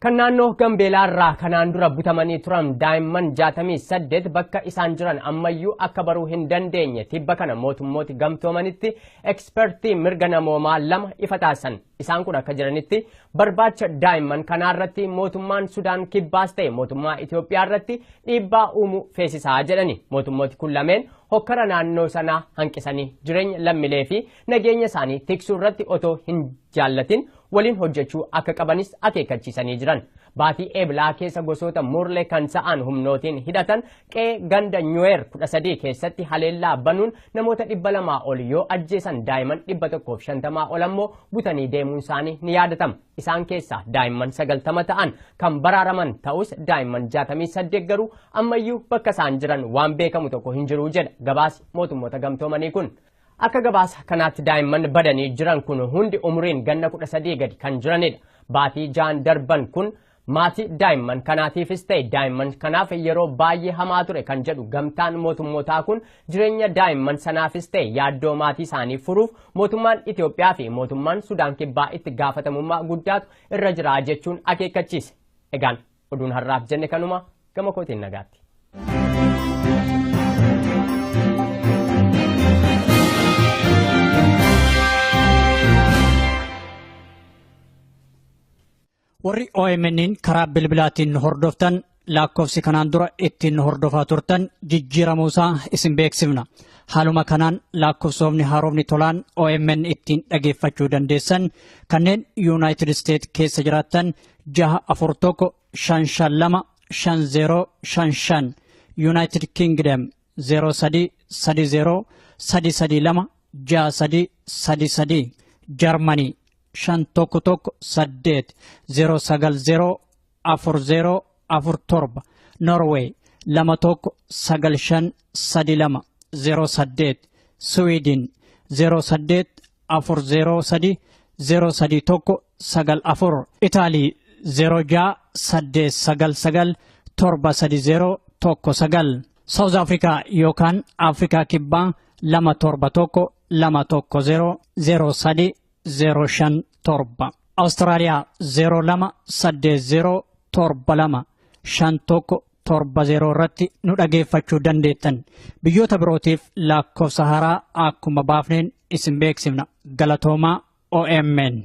Kan naannoo Gambeelaarraa kanaan dura butamanii turan daa'imman 68 bakka isaan jiran ammayyuu akka baruu hin dandeenye tibba kana mootummooti gamtoomanitti ekspertii mirga namoomaa 2 ifa taasisan. Isaan kun akka jiranitti barbaacha daa'imman kanaarratti mootummaan Sudaan kibbaas ta'e mootummaa Itoophiyaa irratti dhiibbaa uumuu feesisaa jedhani. Mootummooti kun lameen hokkara naannoo sanaa hanqisanii jireenya lammiilee fi nageenya isaanii tiksuu irratti otoo hin jaallatin waliin hojjechuu akka qabanis akeekkachiisanii jiran. Baatii eebilaa keessa gosoota murlee kan sa'an humnootiin hidhatan qe'ee ganda Nyuweer 13 keessatti haleellaa banuun namoota 200 ol yoo ajjeesan daa'imman 150 ol ammoo butanii deemuun isaanii ni yaadatama. Isaan keessaa daa'imman 90 ta'an kan baraaraman ta'us daa'imman 68 garuu ammayyuu bakka isaan jiran waan beekamu tokko hin jiru jedha gabaasi mootummoota gamtoomanii kun. Akka gabaasa kanaatti daa'imman badanii jiran kun hundi umriin ganna 13 gadi kan jiranidha. Baatii jaan darban kun maatii daa'imman kanaatiifis ta'e daa'imman kanaaf yeroo baay'ee hamaa ture kan jedhu gamtaan mootummootaa kun jireenya daa'imman sanaafis ta'e yaaddoo maatii isaanii furuuf mootummaan Itoophiyaa fi mootummaan Sudaan kibbaa itti gaafatamummaa guddaatu irra jira jechuun akeekkachiise. Egaan oduun har'aaf jenne kanuma gama kootiin nagaatti. Warri OMN'n karaa bilbilaatiin hordoftan lakkoofsi kanaan dura ittiin hordofaa turtan jijjiiramuusaa isin beeksifna. Haaluma kanaan lakkoofsofni haaromni tolaan OMN ittiin dhageeffachuu dandeessan kanneen United States keessa jiraattan 641-552-5055 United Kingdom 0330-332-6333 Germany 518-090-4047 Norway 219532-08 Sweden 08-403-03194 Italy 06-899-730-19 South Africa yookaan Afrikaa kibbaa 271-210-03 05 Australia 028072 irratti nu dhageeffachuu dandeettan. Biyyoota birootiif lakkoofsa haaraa akkuma baafneen isin beeksifna. Galatoomaa OMN.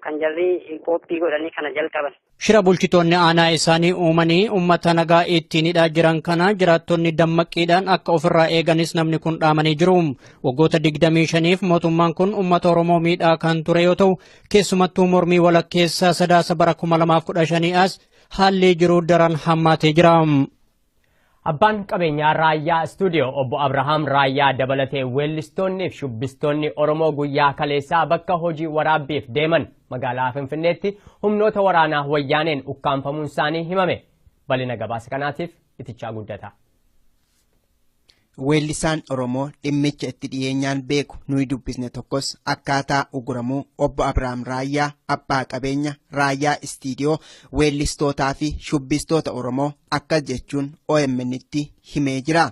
kan jarri qophii godhanii kana jalqaban. Shira bulchitoonni aanaa isaanii uumanii uummata nagaa ittiin hidhaa jiran kana jiraattonni dammaqqiidhaan akka ofirraa eeganis namni kun dhaamanii jiru. Waggoota 25f mootummaan kun uummata Oromoo miidhaa kan ture yoo ta'u keessumattuu mormii walakkeessaa sadaasa bara 2015 as haalli jiru daran hammaatee jira. Abbaan qabeenyaa Raayyaa Istuudiyoo obbo Abrahaam Raayyaa dabalatee weellistoonni fi shubbistoonni Oromoo guyyaa kaleessaa bakka hojii waraabbiif deeman magaalaa Finfinneetti humnoota waraanaa wayyaaneen ukkaanfamuun isaanii himame. Bal'ina gabaasa kanaatiif itichaa guddata. Weellisaan Oromoo dhimmicha itti dhiyeenyaan beeku nuyi dubbisne tokkos akkaataa uguramuu obbo Abrahaam Raayyaa abbaa qabeenya Raayyaa Istuudiyoo weellistootaa fi shubbistoota Oromoo akkas jechuun OMN'tti himee jira.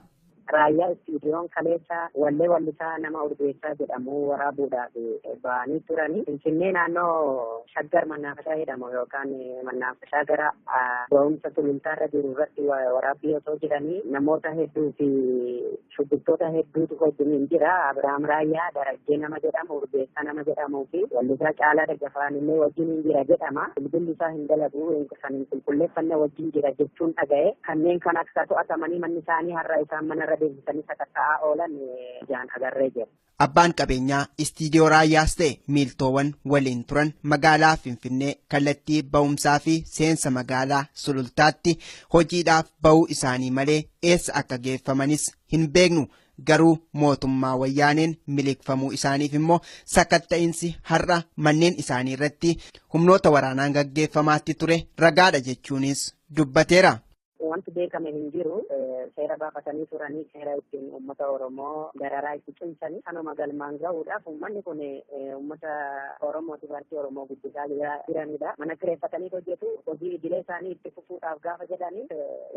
Raayyaa Istuudiyoon kaleessa wallisaa nama Urgeessaa jedhamu waraabuudhaaf ba'anii turanii Finfinnee naannoo Shaggar Mannaafashaa jedhamu yookaan Mannaafashaa gara ba'umsa Sulultaarra jiru irratti waraabbii osoo jiranii namoota hedduu fi shubbistoota hedduutu wajjin jira. Abrahaam Raayyaa Darajjee nama jedhamu, Urgeessaa nama jedhamuu fi wallisaa Caalaa Daggafaan illee wajjin jira jedhama. Bilbilli isaa hin dalagu kan hin qulqulleeffanne wajjin jira jechuun dhaga'e. Kanneen kan akka to'atamanii manni isaanii har'a isaan manarra adeemsisanii sakatta'aa oolan jaan agarree jira. Abbaan qabeenyaa istiidiyoo raayyaas ta'e miiltoowwan waliin turan magaalaa Finfinnee kallattii ba'umsaa fi seensa magaalaa Sulultaatti hojiidhaaf ba'uu isaanii malee eessa akka geeffamanis hin beeknu. Garuu mootummaa wayyaaneen miliqfamuu isaaniif immoo sakatta'iinsi har'a manneen isaanii irratti humnoota waraanaan gaggeeffamaatti ture ragaadha jechuunis dubbateera. Wanti beekame hin jiru seera baafatanii turanii seera ittiin uummata Oromoo dararaa itti cimsanii kanuma galmaan gahuudhaaf uummanni kun uummata Oromooti paartii Oromoo guddisaa jiranidha. Mana kireeffatanii hojjetu hojii idilee isaanii itti fufuudhaaf gaafa jedhanii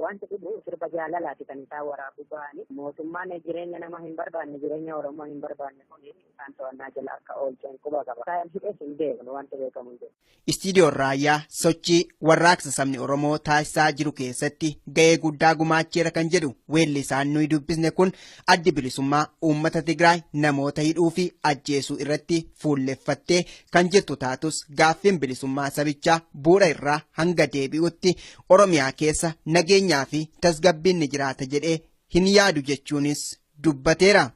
wanti dhibu sirba jaalalaati kan isaan waraabuu ba'anii mootummaan jireenya nama hin barbaanne jireenya Oromoo hin barbaanne kun isaan to'annaa jala akka oolchan quba qaba. Isaan hidhees hin beeknu wanti beekamu hin jiru. Istiidiyoon raayyaa sochii warraaqsa sabni Oromoo taasisaa jiru keessatti ga'ee guddaa gumaacheera kan jedhu weelli isaan nuyi dubbisne kun addi bilisummaa uummata Tigraay namoota hidhuu fi ajjeesuu irratti fuulleffattee kan jirtu taatus gaaffiin bilisummaa sabichaa bu'uura irraa hanga deebi'utti Oromiyaa keessa nageenyaa fi tasgabbiin ni jiraata jedhee hin yaadu jechuunis dubbateera.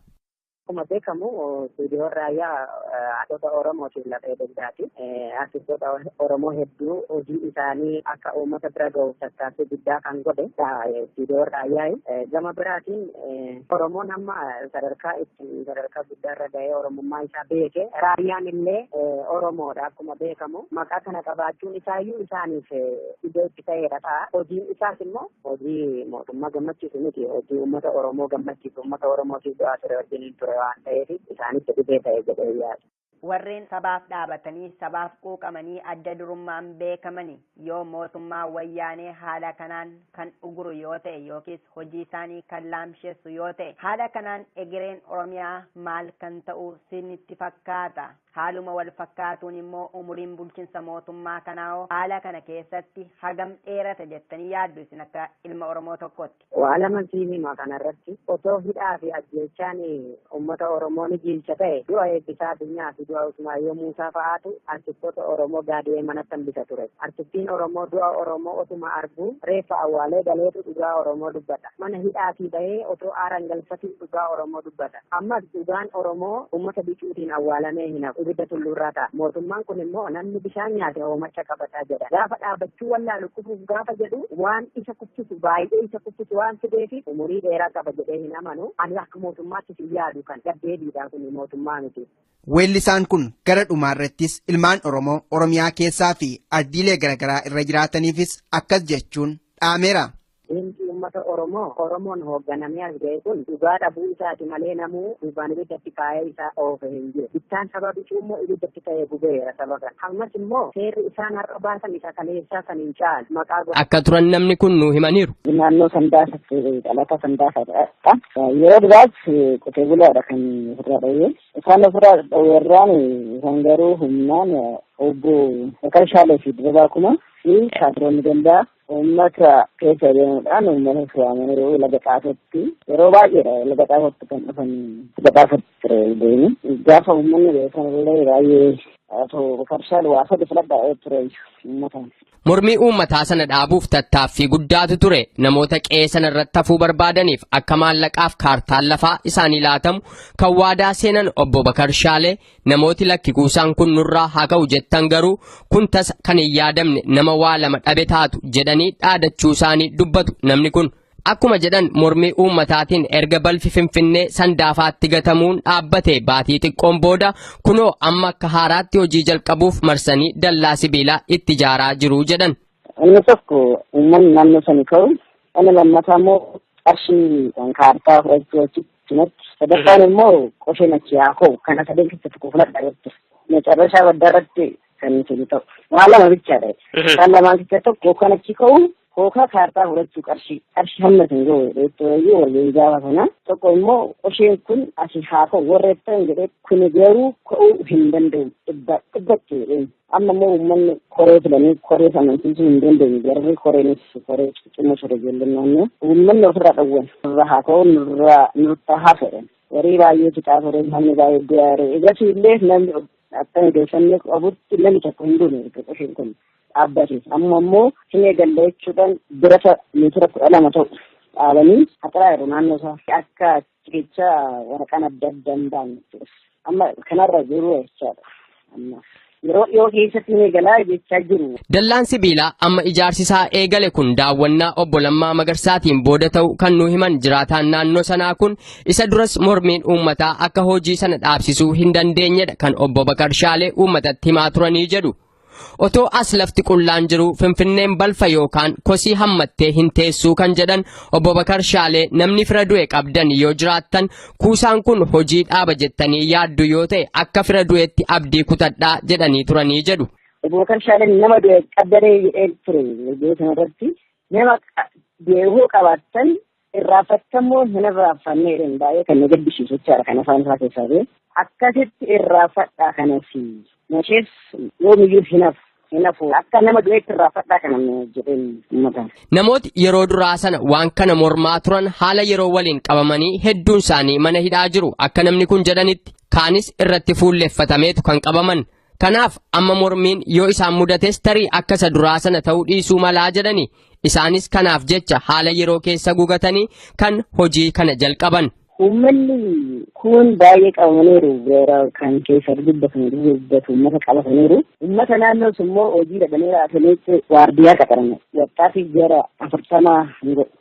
Akkuma beekamu istiidiyoon raayyaa haadhota Oromootiif lafee dugdaati. Artistoota Oromoo hedduu hojii isaanii akka uummata bira gahuuf tattaaffii guddaa kan godhe istiidiyoon raayyaa. Gama biraatiin Oromoon amma sadarkaa guddaarra gahee Oromummaa isaa beeke. Raayyaan illee Oromoodha akkuma beekamu. Maqaa kana qabaachuun isaayyuu isaaniif iddoo itti ta'eedha ta'a. Hojiin isaas immoo hojii mootummaa gammachiisu miti. Hojii uummata Oromoo gammachiisu uummata Oromootiif du'aa ture wajjin ture waan ta'eef isaanitti dhibee ta'e jedhee yaadu. Warreen sabaaf dhaabatanii sabaaf quuqamanii adda durummaan beekamanii yoo mootummaa wayyaanee haala kanaan kan uguru yoo ta'e yookiis hojii isaanii kan laamsheessu yoo ta'e haala kanaan egereen Oromiyaa maal kan ta'u sinitti fakkaata. Haaluma wal fakkaatuun immoo umuriin bulchiinsa mootummaa kanaa haala kana keessatti hagam dheerata jettanii yaaddu isin akka ilma Oromoo tokkotti. Waa lama siima kanarratti otoo hidhaa fi ajjeechaan uummata Oromoo ni jiilcha ta'e du'a eebbisaa addunyaa fi du'a Usmaayyoo Muusaa fa'aatu artistoota Oromoo gaadee manatti hambisa ture. Artistiin Oromoo du'a Oromoo otuma arguu reeffa awwaalee galeetu dhugaa Oromoo dubbata. Mana hidhaatii bahee otoo aaraan galfatii dhugaa Oromoo dubbata. Ammas dhugaan Oromoo uummata bicuutiin awwaalamee hin hafu. Ibidda tulluurraa ta'a. Mootummaan kun immoo namni bishaan nyaate hoomacha qabataa jedha. Gaafa dhaabbachuu wallaalu kufuuf gaafa jedhu waan isa kuffisu baay'ee isa kuffisu waan fideefi umurii dheeraa qaba jedhee hin amanu. Ani akka mootummaatti si yaadu kan gaddeebiidhaa kun mootummaa miti. Weellisaan kun gara dhumaarrattis ilmaan Oromoo Oromiyaa keessaa fi ardiilee garaagaraa irra jiraataniifis akkas jechuun dhaameera. Uummata Oromoon hoogganamee as ga'e kun dhugaa dhabuu isaati malee namuu duubaan ibiddatti kaa'ee isaa oofe hin jiru. Bittaan saba bicuu immoo ibiddatti ta'ee gubeera saba kana. Ammas immoo seerri isaan har'a baasan isa kaleessaa kan hin caalu maqaa akka turan namni kun nu himaniiru. Naannoo Sandaasatti dhalata Sandaasadha. Yeroo duraas qotee bulaadha kan ofirraa dhawwee. Isaan ofirraa dhawweerraan isaan garuu humnaan obbo Shaalee fi Dirabaa Kumaa fi Shaatiroonni danda'a. Uummata keessa deemuudhaan uummata waamanii laga xaafotti yeroo baay'eedha laga xaafotti kan dhufan laga xaafotti ture deemu. Gaafa uummanni beekan illee baay'ee Shaalee waa sadi filadhaa ture uummataan. Mormii uummataa sana dhaabuuf tattaaffii guddaatu ture. Namoota qe'ee sana irratti hafuu barbaadaniif akka maallaqaaf kaartaan lafaa isaanii laatamu kan waadaa seenan obbo Bakar Shaalee namooti lakki kuusaan kun nurraa haa ka'u jettan garuu kun tasa kan hin yaadamne nama waa lama dhabe taatu jedhanii dhaadachuu isaanii dubbatu namni kun. Akkuma jedhan mormii uummataatiin erga balfi Finfinnee Sandaafaatti gatamuun dhaabbate baatii xiqqoon booda kunoo amma akka haaraatti hojii jalqabuuf marsanii dallaa sibiilaa itti ijaaraa jiru jedhan. Inni tokko uummanni naannoo sani ka'u inni lammataa immoo qarshii kaartaa fudhachuu achitti sadaffaan immoo qosheen achi haa ka'u kana sadeen keessatti kufuladha jechuudha. Meeshaa baddaa irratti kan nuti ta'u waan lama bichaadha. Isaan lamaan keessaa tokko kan achi ka'u. Kookaa kaartaa fudhachuu qarshii hammatin ga'u reettooyyuu waliin gaafa sana tokko immoo qosheen kun asii haa ka'u warreettan jedhee kun garuu ka'uu hin danda'u dhibbatti jedheen amma immoo uummanni koree filanii koree amansiisuu hin dandeenye garuu koreenis koree cimma sore ijoolleen naannoo uummanni ofirraa dhawwan nurra haa ka'u nurra haa fedhan warii baay'ee fixaa ture namni baay'ee du'aare egasii illee namni akka odeeffannoo qabutti namni tokko hin duune qosheen kun. Dhaabbate amma immoo hin eegalle jechuudhaan birata meetira 12 ta'u dhaabanii haqaraa jiru naannoo isaa akka cikicha waraqaan adda adda hin baanne amma kanarra jiru jechaadha amma yeroo dhiyoo keessatti eegalaa jechaa jiru. Dallaan sibiilaa amma ijaarsi isaa eegale kun daawwannaa obbo Lammaa Magarsaatiin booda ta'u kan nu himan jiraataan naannoo sanaa kun isa duras mormiin uummataa akka hojii sana dhaabsisuu hin dandeenyedha kan obbo Bakar Shaalee uummatatti himaa turanii jedhu. Otoo as lafti qullaan jiru Finfinneen balfa yookaan kosii hammattee hin teessuu kan jedhan obbo Bakar Shaalee namni fira du'e qabdan yoo jiraattan kuusaan kun hojii dhaaba jettanii yaaddu yoo ta'e akka fira du'etti abdii kutadhaa jedhanii turanii jedhu. Obbo Bakar Shaalee nama du'e qabdaree jedhee ture biyya sanarratti nama deehuu qabaattan irraafattamoo hin irraafannee baay'ee kan na gaddisiisu jechaadha kan afaan isaa keessaa ba'e akkasitti irraafadhaa kanasi. Nashees yoomiyyuu hinafu akka nama du'eetti irraafadhaa kana jedheen uummataan. Namooti yeroo duraa sana waan kana mormaa turan haala yeroo waliin qabamanii hedduun isaanii mana hidhaa jiru akka namni kun jedhanitti kaanis irratti fuulleeffatameetu kan qabaman. Kanaaf amma mormiin yoo isaan mudates tarii akka isa duraa sana ta'uu dhiisuu malaa jedhani isaanis kanaaf jecha haala yeroo keessa gugatanii kan hojii kana jalqaban. Uummanni kun baay'ee qabamaniiru kan keessa dubbatu uummata qabataniiru. Uummata naannoos immoo hojii dhaqanii raasanii waardiyaa qaxaran waggaatti jara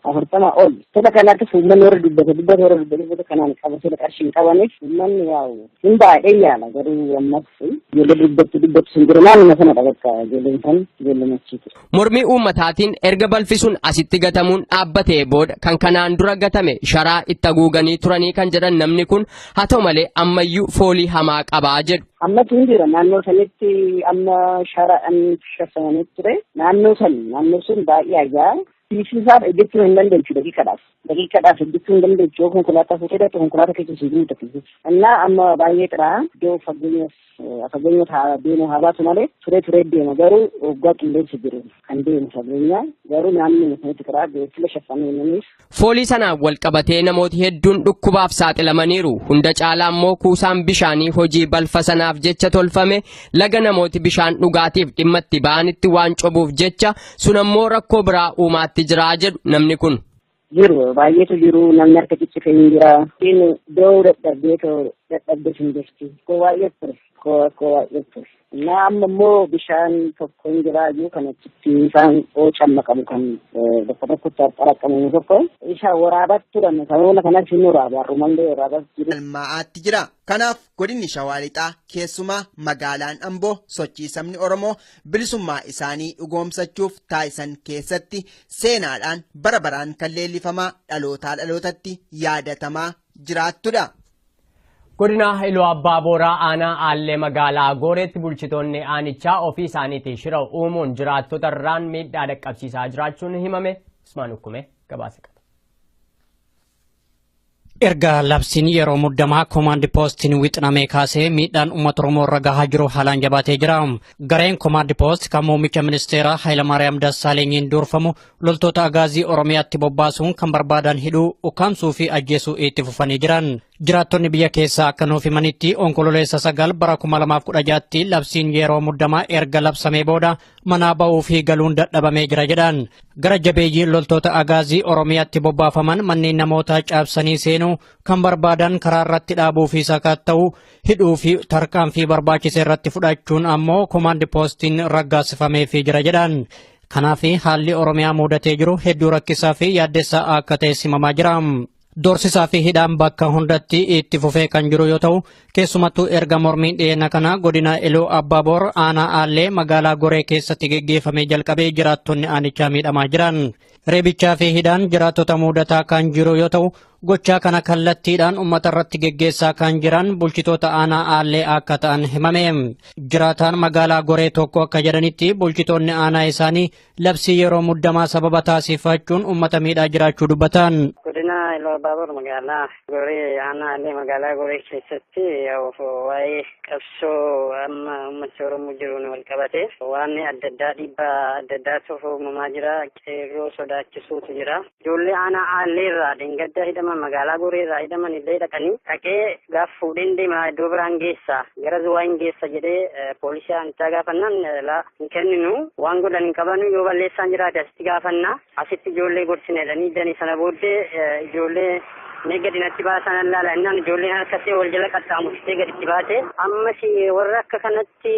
40 ol. Tola kanaattis uummanni warra dubbatu kanaan qabatee qarshii qabaniif uummanni yaa'u hin baay'ee yaala garuu ammas ijoollee dubbatu sun jiru naannoo sana bakka ijoolleen san ijoollee machiitu. Mormii uummataatiin erga balfisuun asitti gatamuun dhaabbatee booda kan kanaan dura gatame sharaa itti haguuganii turanii kan jedhan namni kun haa ta'u malee ammayyuu foolii hamaa qabaa jedhu. Amma tun jira naannoo sanitti amma sharaan shafamanii ture naannoo sun baay'ee ajaa'iba. Fiisisaaf hojjechuu hin dandeechu daqiiqadhaaf hojjechuu hin dandeechu konkolaataa fuudhee konkolaataa keessa si guuta innaa amma baay'ee xiraa iddoo fageenya deemu haa baatu malee turee deema garuu waggaa qilleensi jiru kan deemu fageenya garuu naannoo sanatti xiraa beeksisa shafamanii. Foolii sanaan wal qabatee namooti hedduun dhukkubaaf saaxilamaniiru hunda caalaa immoo kuusaan bishaanii hojii balfa sanaaf jecha tolfame laga namooti bishaan dhugaatiif dhimma itti ba'anitti waan cobuuf jecha sun ammoo rakkoo biraa uumaatti jiraa jedhu namni kun. Jiru baay'eetu jiru namni harka ciccifee hin jira. Doo dadhabdees hin jirti. Koo baay'ee ture. Amma immoo bishaan tokko hin jiraayyuu kan achitti isaan camma qabu kan bakka tokkotti xaraqqamu tokko isa waraabatti turan sababa kanas hin waraabu malee waraabatti jiru. Almaa'aatti jira. Kanaaf godinni Shawaa Lixaa keessumaa magaalaan Amboo sochii sabni Oromoo bilisummaa isaanii dhugoomsachuuf taasisan keessatti seenaadhaan bara baraan kan leellifamaa dhalootaa dhalootatti yaadatamaa jiraattudha. Godina Iluu Abbaa Booraa aanaa Aallee magaalaa Gooreetti bulchitoonni aanichaa ofii isaaniitiin shira uumuun jiraattota irraan miidhaa dhaqqabsiisaa jiraachuun himame. Usmaan Ukkume gabaasa qaba. Erga labsiin yeroo muddamaa komaandi poostiin wixinamee kaasee miidhaan uummata Oromoo irra gahaa jiru haalaan jabaatee jira. Gareen komaandi poost kan muummicha ministeeraa Hayilamaariyaam Dassaalenyiin durfamu loltoota agaazii Oromiyaatti bobbaasuun kan barbaadan hidhuu, ukkaamsuu fi ajjeesuu itti fufanii jiran. Jiraattonni biyya keessaa akka nuuf himanitti onkololeessa 9 bara 2016tti labsiin yeroo muddamaa erga labsamee booda manaa ba'uu fi galuun dadhabamee jira jedhan. Gara jabeeyyiin loltoota agaazii Oromiyaatti bobbaafaman manneen namoota cabsanii seenuu kan barbaadan karaa irratti dhaabuu fi sakatta'uu hidhuu fi tarkaanfii barbaachise irratti fudhachuun ammoo komaandi poostiin raggaasifamee fi jira jedhan. Kanaaf haalli Oromiyaa mudatee jiru hedduu rakkisaa fi yaaddessaa akka ta'e simamaa jira. Doorsisaa fi hidhaan bakka hundatti itti fufee kan jiru yoo ta'u keessumattuu erga mormiin dhiyeenya kana godina Iluu Abbaa Boor aanaa Aallee magaalaa Goree keessatti geggeeffamee jalqabee jiraattonni aanichaa miidhamaa jiran. Reebichaa fi hidhaan jiraattota mudataa kan jiru yoo ta'u gochaa kana kallattiidhaan uummata irratti geggeessaa kan jiran bulchitoota aanaa Aallee akka ta'an himame. Jiraataan magaalaa Goree tokko akka jedhanitti bulchitoonni aanaa isaanii labsii yeroo muddamaa sababa taasifachuun uummata miidhaa jiraachuu dubbatan. Godina Iloo Baabur magaalaa Goree aanaalee magaalaa Goree keessatti waa'ee qabsoo amma uummata Oromoo jiruun wal qabate waan adda addaa dhiibbaa adda addaatu uumamaa jira. Qeerroo sodaachisuutu jira. Ijoollee aanaa aalleerraa dheengadda hidhaman magaalaa Goreerraa hidhaman illee dhaqee gaaf fuudheen deema iddoo biraan geessa gara Zuwaayin geessa jedhee poolisii aanichaa gaafannaan hin kenninu waan godhan hin qabanu yoo balleessaan jiraate asitti gaafanna asitti ijoollee gorsineedhanii danii sana booddee ijoollee Nega dinatti baasan allaala innaan ijoolleen harkatee wal jala qaxxaamurtee gaditti baate ammas warra akka kanatti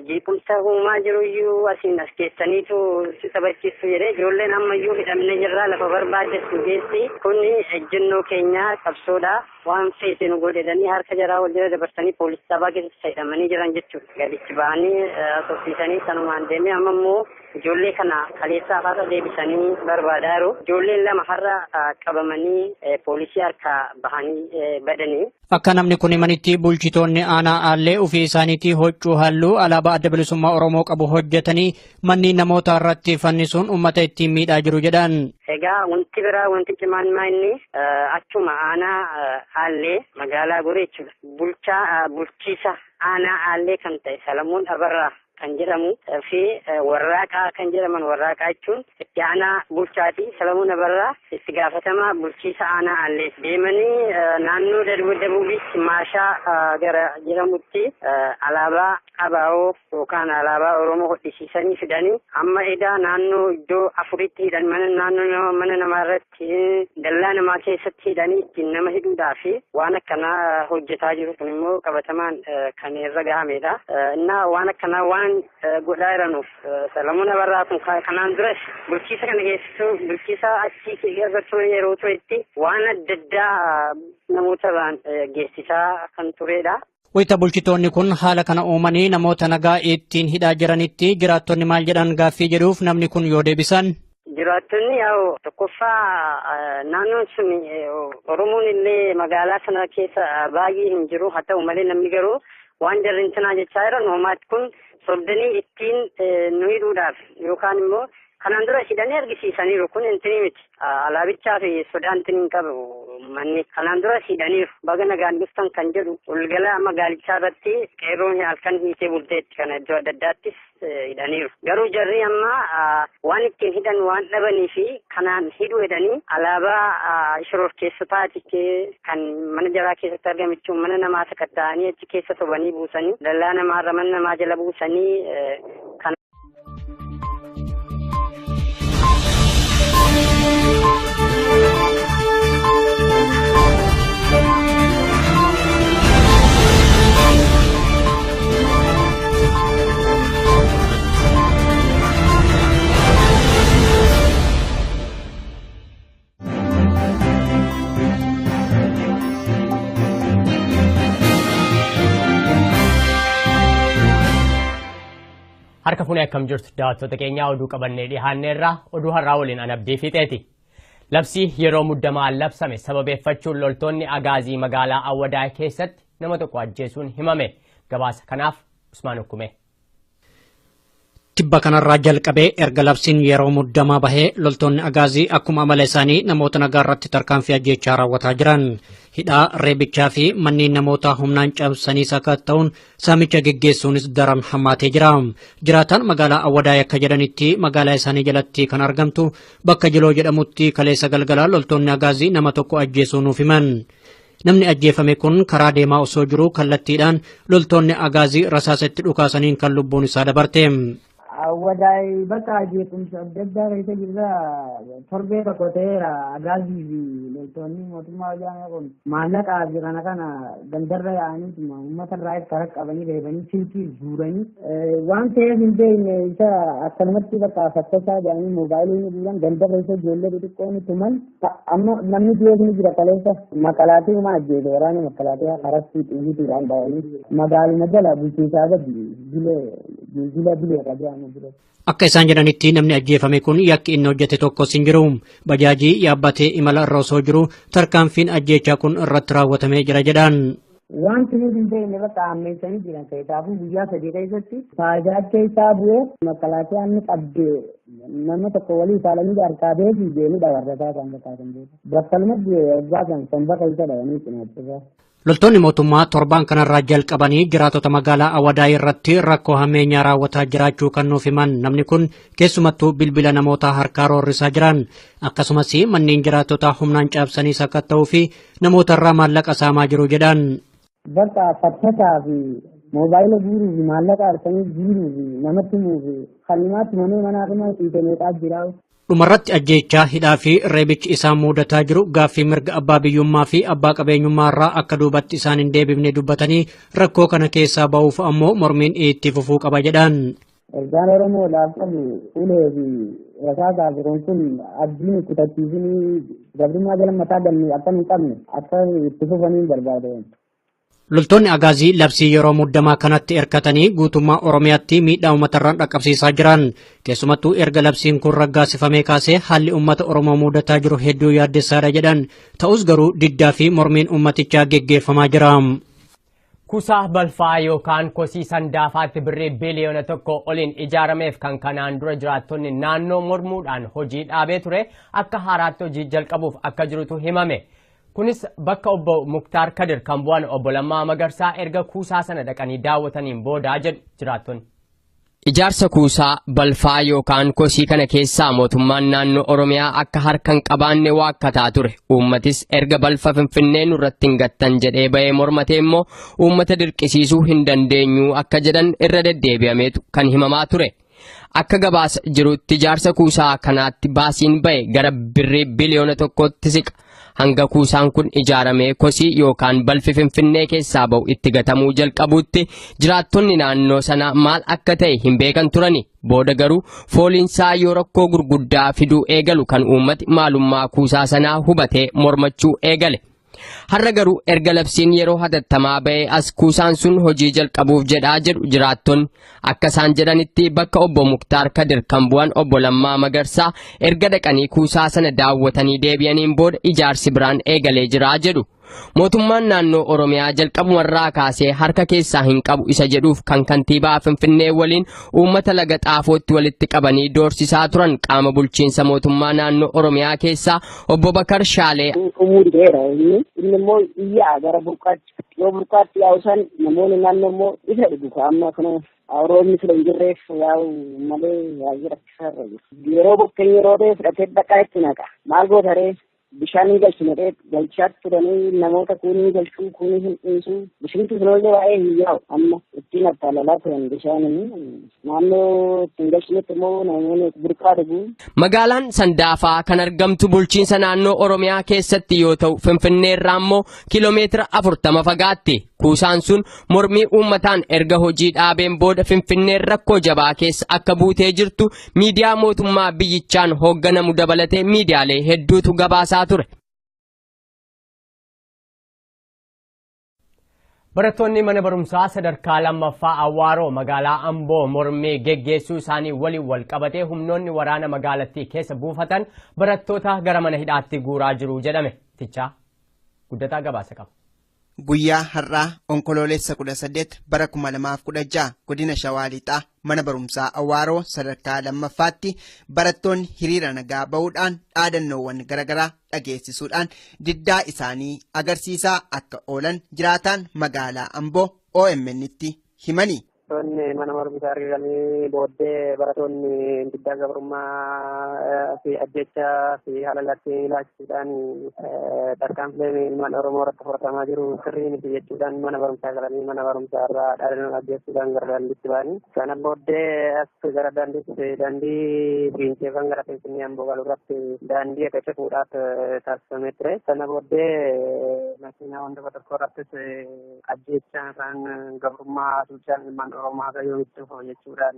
jeequmsa uumaa jiruyyuu asiin as keessaniitu si taphachiisu jedhee ijoolleen ammayyuu hidhamne jirraa lafa barbaadeessu geessi kun ejjennoo keenya qabsoodha waan feete nu godhedhanii harka jaraa wal jala dabarsanii poolisii sabaa keessatti hidhamanii jiran jechuudha gaditti ba'anii soffiisanii sanumaan deemee amma immoo ijoollee kana kaleessaa har'a deebisanii barbaadaa jiru ijoolleen lama har'a qabamanii poolisii harkaa bahanii badanii. Akka namni kun himanitti bulchitoonni aanaa aallee ofii isaaniitii huccuu halluu alaabaa adda bilisummaa Oromoo qabu hojjetanii manneen namoota irratti fannisuun uummata ittiin miidhaa jiru jedhan. Egaa wanti biraa wanti cimaan inni achuma aanaa aallee magaalaa Goree jechuudha. Bulchiisa aanaa aallee kan ta'e Salamuun Abarraa kan jedhamu fi warraaqaa kan jedhaman warraaqaa jechuun itti aanaa bulchaati Salamuun Abarraa itti gaafatamaa bulchiisa aanaa aallee deemanii naannoo dabuubis maashaa gara jedhamutti alaabaa abaa'oo yookaan alaabaa Oromoo hodhisiisanii fidanii amma edaa naannoo iddoo afuritti hidhan mana namaa irratti dallaa namaa keessatti hidhanii ittiin nama hidhuudhaa fi waan akkanaa hojjetaa jiru kun immoo qabatamaan kan irra gahamedha. Innaa waan akkanaa waan godhaa jiranuuf Salamuun Abarraa kun kanaan duras bulchiisa kana keessattuu bulchiisa achii keessattuu yeroo turetti waan adda addaa namoota irraan geessisaa kan turedha. Wayita bulchitoonni kun haala kana uumanii namoota nagaa ittiin hidhaa jiranitti jiraattonni maal jedhan gaaffii jedhuuf namni kun yoo deebisan. Jiraattonni tokkoffaa naannoon sun Oromoon illee magaalaa sana keessa baay'ee hin jiru haa ta'u malee namni garuu waan jarri tanaa jechaa jiran uummati kun sobdanii ittiin nu hidhuudhaaf yookaan immoo kanaan dura hidhanii argisiisaniiru kun intini miti alaabichaa fi sodaan hin qabu manni kanaan dura hidhaniiru baga nagaan dhuftan kan jedhu ulgala magaalichaa irratti qeerroon halkan hiisee bulteetti kana iddoo adda addaattis hidhaniiru garuu jarri amma waan ittiin hidhan waan dhabanii fi kanaan hidhu jedhanii alaabaa shororkeessotaati kan mana jaraa keessatti argamichuun mana namaa sakatta'anii achi keessa sobanii buusanii dallaa namaarra mana namaa jala buusanii kan Harka fuunee akkam jirtu daawwattoota keenyaa oduu qabannee dhiyaanneerraa oduu har'aa waliin anabbii fixeeti. Labsii yeroo muddamaa labsame sababeeffachuun loltoonni agaazii magaalaa Awwadaa keessatti nama tokko ajjeesuun himame. Gabaasa kanaaf Usmaan Hukume. Tibba kanarraa jalqabee erga labsiin yeroo muddamaa bahee loltoonni agaazii akkuma amala isaanii namoota nagaa irratti tarkaanfii ajjeechaa raawwataa jiran. Hidhaa reebichaa fi manneen namoota humnaan cabsanii sakatta'uun saamicha geggeessuunis daran hammaatee jira. Jiraataan magaalaa Awwadaa akka jedhanitti magaalaa isaanii jalatti kan argamtu bakka Jiloo jedhamutti kaleessa galgalaa loltoonni agaazii nama tokko ajjeesuu nuuf himan. Namni ajjeefame kun karaa deemaa osoo jiru kallattiidhaan loltoonni agaazii rasaasatti dhukaasaniin kan lubbuun isaa dabarte. Awwadaay bakka jeequmsa adda addaa keessa jirra torbee tokko ta'eera agaazii fi loltoonni mootummaa wajjin kun maallaqa jiran kana gandarra yaa'anii uummata irraa karaa qabanii reebanii silkii guuranii waan ta'eef hin beekne isa akkanumatti bakka fakkataa jedhanii moobaayilii ni dhiiban gandarra isa ijoollee xixiqqoon tuman amma namni beekni jira kaleessa makalaatii uumaa ajjeese waraana makalaatii karatti xiyyiitiidhaan ba'anii magaaluma jala bulchiisaa gadi bilee qajaa'an. Akka isaan jedhanitti namni ajjeefame kun yakki inni hojjete tokkos hin jiru. Bajaajii yaabbatee imala irra osoo jiru tarkaanfiin ajjeechaa kun irratti raawwatamee jira jedhan. wanti nuti hin beekne bakka ammeessanii jiran kitaabuu guyyaa sadii keessatti faayidaa keessaa bu'ee makalaatiyaan ni qabdee nama tokko walii saalanii harkaa beekii deemudha warrataa kan bakkaatan bakkalumatti eeggaasan sanbata isa dhayanii cinaachisa. Loltoonni mootummaa torban kanarraa jalqabanii jiraatota magaalaa Awadaa irratti rakkoo hameenyaa raawwataa jiraachuu kan nuuf himan namni kun keessumattuu bilbila namootaa harkaa roorrisaa jiran akkasumas manneen jiraatota humnaan caabsanii sakatta'uu fi namootarraa maallaqa saamaa jiru jedhan. Bakka fattasaa fi moobaayila guuruu fi maallaqa harkanii guuruu fi namatti himuu fi kallimaatti manee manaa dhuma xiixameetaa jira. Dhumarratti ajjeechaa hidhaa fi reebichi isaan mudataa jiru gaaffii mirga abbaa biyyummaa fi abbaa qabeenyummaa irraa akka duubatti isaan hin deebifne dubbatanii rakkoo kana keessaa ba'uuf ammoo mormiin itti fufuu qaba jedhan. Ergaan Oromoodhaaf qabu ulee fi rasaasaa biroon kun abdiin kutachiisanii gabrummaa jala mataa galanii akka hin qabne akka itti fufanii barbaada. Loltoonni agaazii labsii yeroo muddamaa kanatti erkatanii guutummaa Oromiyaatti miidhaa uummatarraan dhaqqabsiisaa jiran keessumattuu erga labsiin kun raggaasifamee kaasee haalli uummata Oromoo mudataa jiru hedduu yaaddessaadha jedhan ta'us garuu diddaa fi mormiin uummatichaa geggeeffamaa jira. Kuusaa balfaa yookaan kosii sandaafaatti birrii biliyoona 1 oliin ijaarameef kan kanaan dura jiraattonni naannoo mormuudhaan hojii dhaabee ture akka haaraatti hojii jalqabuuf akka jirutu himame. Kunis bakka obbo Muktaar Kadir kan bu'an obbo Lammaa Magarsaa erga kuusaa sana dhaqanii daawwataniin boodaa jedhu jiraattonni. Ijaarsa kuusaa balfaa yookaan kosii kana keessaa mootummaan naannoo Oromiyaa akka harka hin qabaanne waakkataa ture. Uummatis erga balfa Finfinnee nurratti hin gattan jedhee ba'ee mormatee immoo uummata dirqisiisuu hin dandeenyu akka jedhan irra deddeebi'ameetu kan himamaa ture. Akka gabaasa jirutti ijaarsa kuusaa kanaatti baasiin ba'e gara birrii biliyoona 1tti siqa. Hanga kuusaan kun ijaaramee kosii yookaan balfi Finfinnee keessaa ba'u itti gatamuu jalqabuutti jiraattonni naannoo sanaa maal akka ta'e hin beekan turani. Booda garuu fooliinsaa yoo rakkoo gurguddaa fiduu eegalu kan uummati maalummaa kuusaa sanaa hubatee mormachuu eegale. Har'a garuu erga labsiin yeroo hatattamaa ba'ee as kuusaan sun hojii jalqabuuf jedhaa jedhu jiraattonni akka isaan jedhanitti bakka obbo Muktaar Kadir kan bu'an obbo Lammaa Magarsaa erga dhaqanii kuusaa sana daawwatanii deebi'aniin booda ijaarsi biraan eegalee jiraa jedhu. Mootummaan naannoo Oromiyaa jalqabumarraa kaasee harka keessaa hin qabu isa jedhuuf kan kantiibaa Finfinnee waliin uummata laga xaafootti walitti qabanii doorsisaa turan qaama bulchiinsa mootummaa naannoo Oromiyaa keessaa obbo Bakar Shaalee. Inni immoo iyyaa gara burqaatti yoo burqaatti yaa'usan namoonni naannoo immoo isa dhugu amma kana Oromoonni fila hin jirreef yaa'u malee yaa'ii rakkisaarra jiru. Yeroo bokkeen yeroo ta'e fudhatee dhaqaa itti naqa maal gootaree bishaan hin galchine galchaatti turanii namoota kuunii galchuu kuunii hin dhiisuu bishintu sunollee waa'ee hin yaa'u amma ittiin attaalalaa turan bishaanii naannoo ittiin galchinetti immoo namoonni burqaa dhugu. Magaalaan Sandaafaa kan argamtu bulchiinsa naannoo Oromiyaa keessatti yoo ta'u Finfinneerraa immoo kiiloomeetira 40 fagaatti. Kuusaan sun mormii uummataan erga hojii dhaabeen booda Finfinneen rakkoo jabaa keessa akka buutee jirtu miidiyaa mootummaa biyyichaan hoogganamu dabalatee miidiyaalee hedduutu gabaasaa ture. Barattoonni mana barumsaa sadarkaa lammaffaa Awwaaroo magaalaa Amboo mormii geggeessuu isaanii waliin wal qabatee humnoonni waraana magaalattii keessa buufatan barattoota gara mana hidhaatti guuraa jiru jedhame. Tichaa guddataa gabaasa qaba. Guyyaa har'aa onkoloolessa 18 bara 2016 godina Shawaa Lixaa mana barumsaa Awwaaroo sadarkaa lammaffaatti barattoonni hiriira nagaa ba'uudhaan dhaadannoowwan garaagaraa dhageessisuudhaan diddaa isaanii agarsiisaa akka oolan jiraataan magaalaa Amboo OMN'tti himani. Barattoonni mana barumsaa argamanii booddee barattoonni diddaa gabrummaa fi ajjechaa fi haala lattee ilaachuudhaan tarkaanfilee ilmaan Oromoo irratti fudhatamaa jiru sirrii miti jechuudhaan mana barumsaa galanii mana barumsaa irraa dhaadannoo dhageessuudhaan gara daandiitti ba'anii. Kana booddee as gara daandii Fiinceefan gara Finfinnee Amboo galu irratti daandii akka cufuudhaaf taasifamee ture. Kana booddee makiinaa wanta tokko irrattis ajjechaa isaan gabrummaa suuchaan ilmaan Oromoo yoomitti jechuudhaan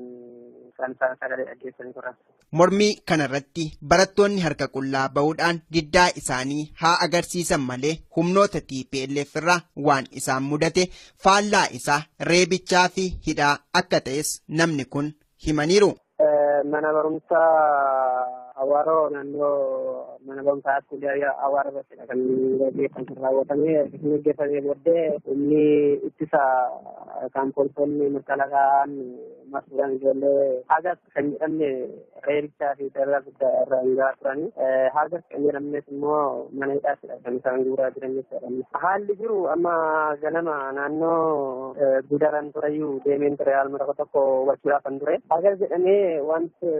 kan isaan sagalee dhageessanii turan. Mormii kanarratti barattoonni harka qullaa ba'uudhaan diddaa isaanii haa agarsiisan malee humnoota TPLF irraa waan isaan mudate faallaa isaa reebichaa fi hidhaa akka ta'es namni kun himaniiru. Mana barumsaa Awaaroo naannoo mana barumsaa iskuulii Awaaroo irrattidha kan gaggeeffamee raawwatamee gaggeeffamee booddee inni ittisa kan poolisoonni makalaqaan masuudhaan ijoollee hagas kan jedhamne reebichaa fi dararaa guddaa irra hingaa turani. Hagas kan jedhamnes immoo mana hidhaatidha kan isaan guuraa jiran jechuudha. Haalli jiru amma ganama naannoo gudaran tureyyuu deemeen ture haaluma tokko hubachuudhaaf kan ture. Hagas jedhamee wanti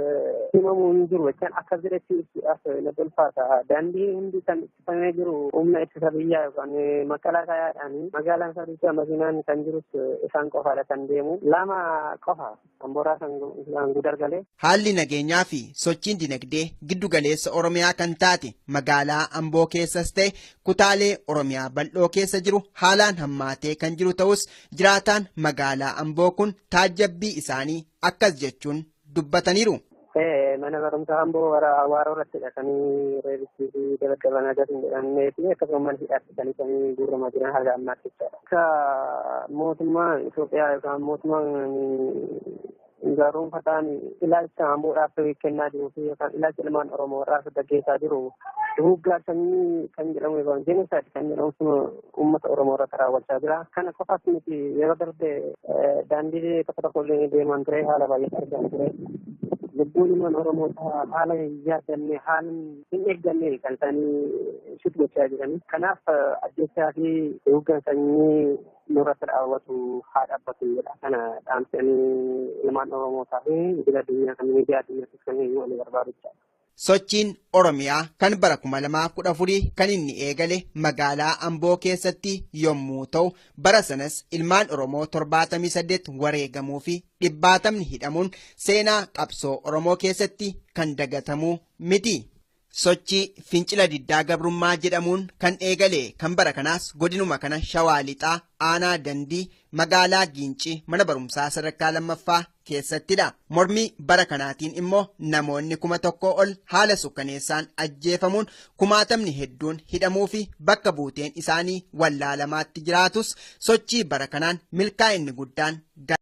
himamu hin jiru jechaan akka jiretti ibsuudhaaf na ulfaata. Daandii hundi kan ittifamee jiru humna ittisa biyyaa yookaan makalaqaadhaan magaalaan Saaricha makiinaan kan jirus isaan qofaadha kan deemu. Lama qofa kan boraa kan gudar galee. Haalli nageenyaa fi sochiin dinagdee giddu galeessa Oromiyaa kan taate magaalaa Amboo keessas ta'e kutaalee Oromiyaa bal'oo keessa jiru haalaan hammaatee kan jiru ta'us jiraataan magaalaa Amboo kun taajjabbii isaanii akkas jechuun dubbataniiru. Mana barumsaa Amboo Awaaroo irrattidha kan reebichi fi dabaddaban agarsiin jedhamee fi akkasuma mana hidhaatti kan guuramaa jiran haga ammaatti jechuudha. Akka mootummaa Itoophiyaa yookaan mootummaan gaarumfataan ilaalcha Amboodhaaf kennaa jiruu fi yookaan ilaalcha ilmaan Oromoodhaaf gaggeessaa jiru duuggaa sanyii kan jedhamu yookaan jenisaati kan jedhamu sun uummata Oromoo irratti raawwachaa jira. Kana qofaas miti yeroo darbe daandii tokko deemaan ture haala baay'ee argaa ture. Lubbuun ilmaan Oromoo haala yaadannee haala hin eegganne kan isaanii shit gochaa jiran. Kanaaf ajjechaa fi duuggaa sanyii nurratti raawwatu haa dhaabbatu jedha. Kana dhaamsanii ilmaan Oromootaa fi idil addunyaa kan miidiyaa addunyaatti kan walii barbaadu jechuudha. Sochiin Oromiyaa kan bara 2014 kan inni eegale magaalaa Amboo keessatti yommuu ta'u bara sanas ilmaan Oromoo 78 wareegamuu fi 100 hidhamuun seenaa qabsoo Oromoo keessatti kan dagatamuu miti. Sochii fincila diddaa gabrummaa jedhamuun kan eegale kan bara kanaas godinuma kana Shawaa Lixaa aanaa Dandii magaalaa Giincii mana barumsaa sadarkaa lammaffaa keessattidha. Mormii bara kanaatiin immoo namoonni 1,000 ol haala sukkaneessaan ajjeefamuun 10,000 hedduun hidhamuu fi bakka buuteen isaanii wallaalamaatti jiraatus sochii bara kanaan milkaa'inni guddaan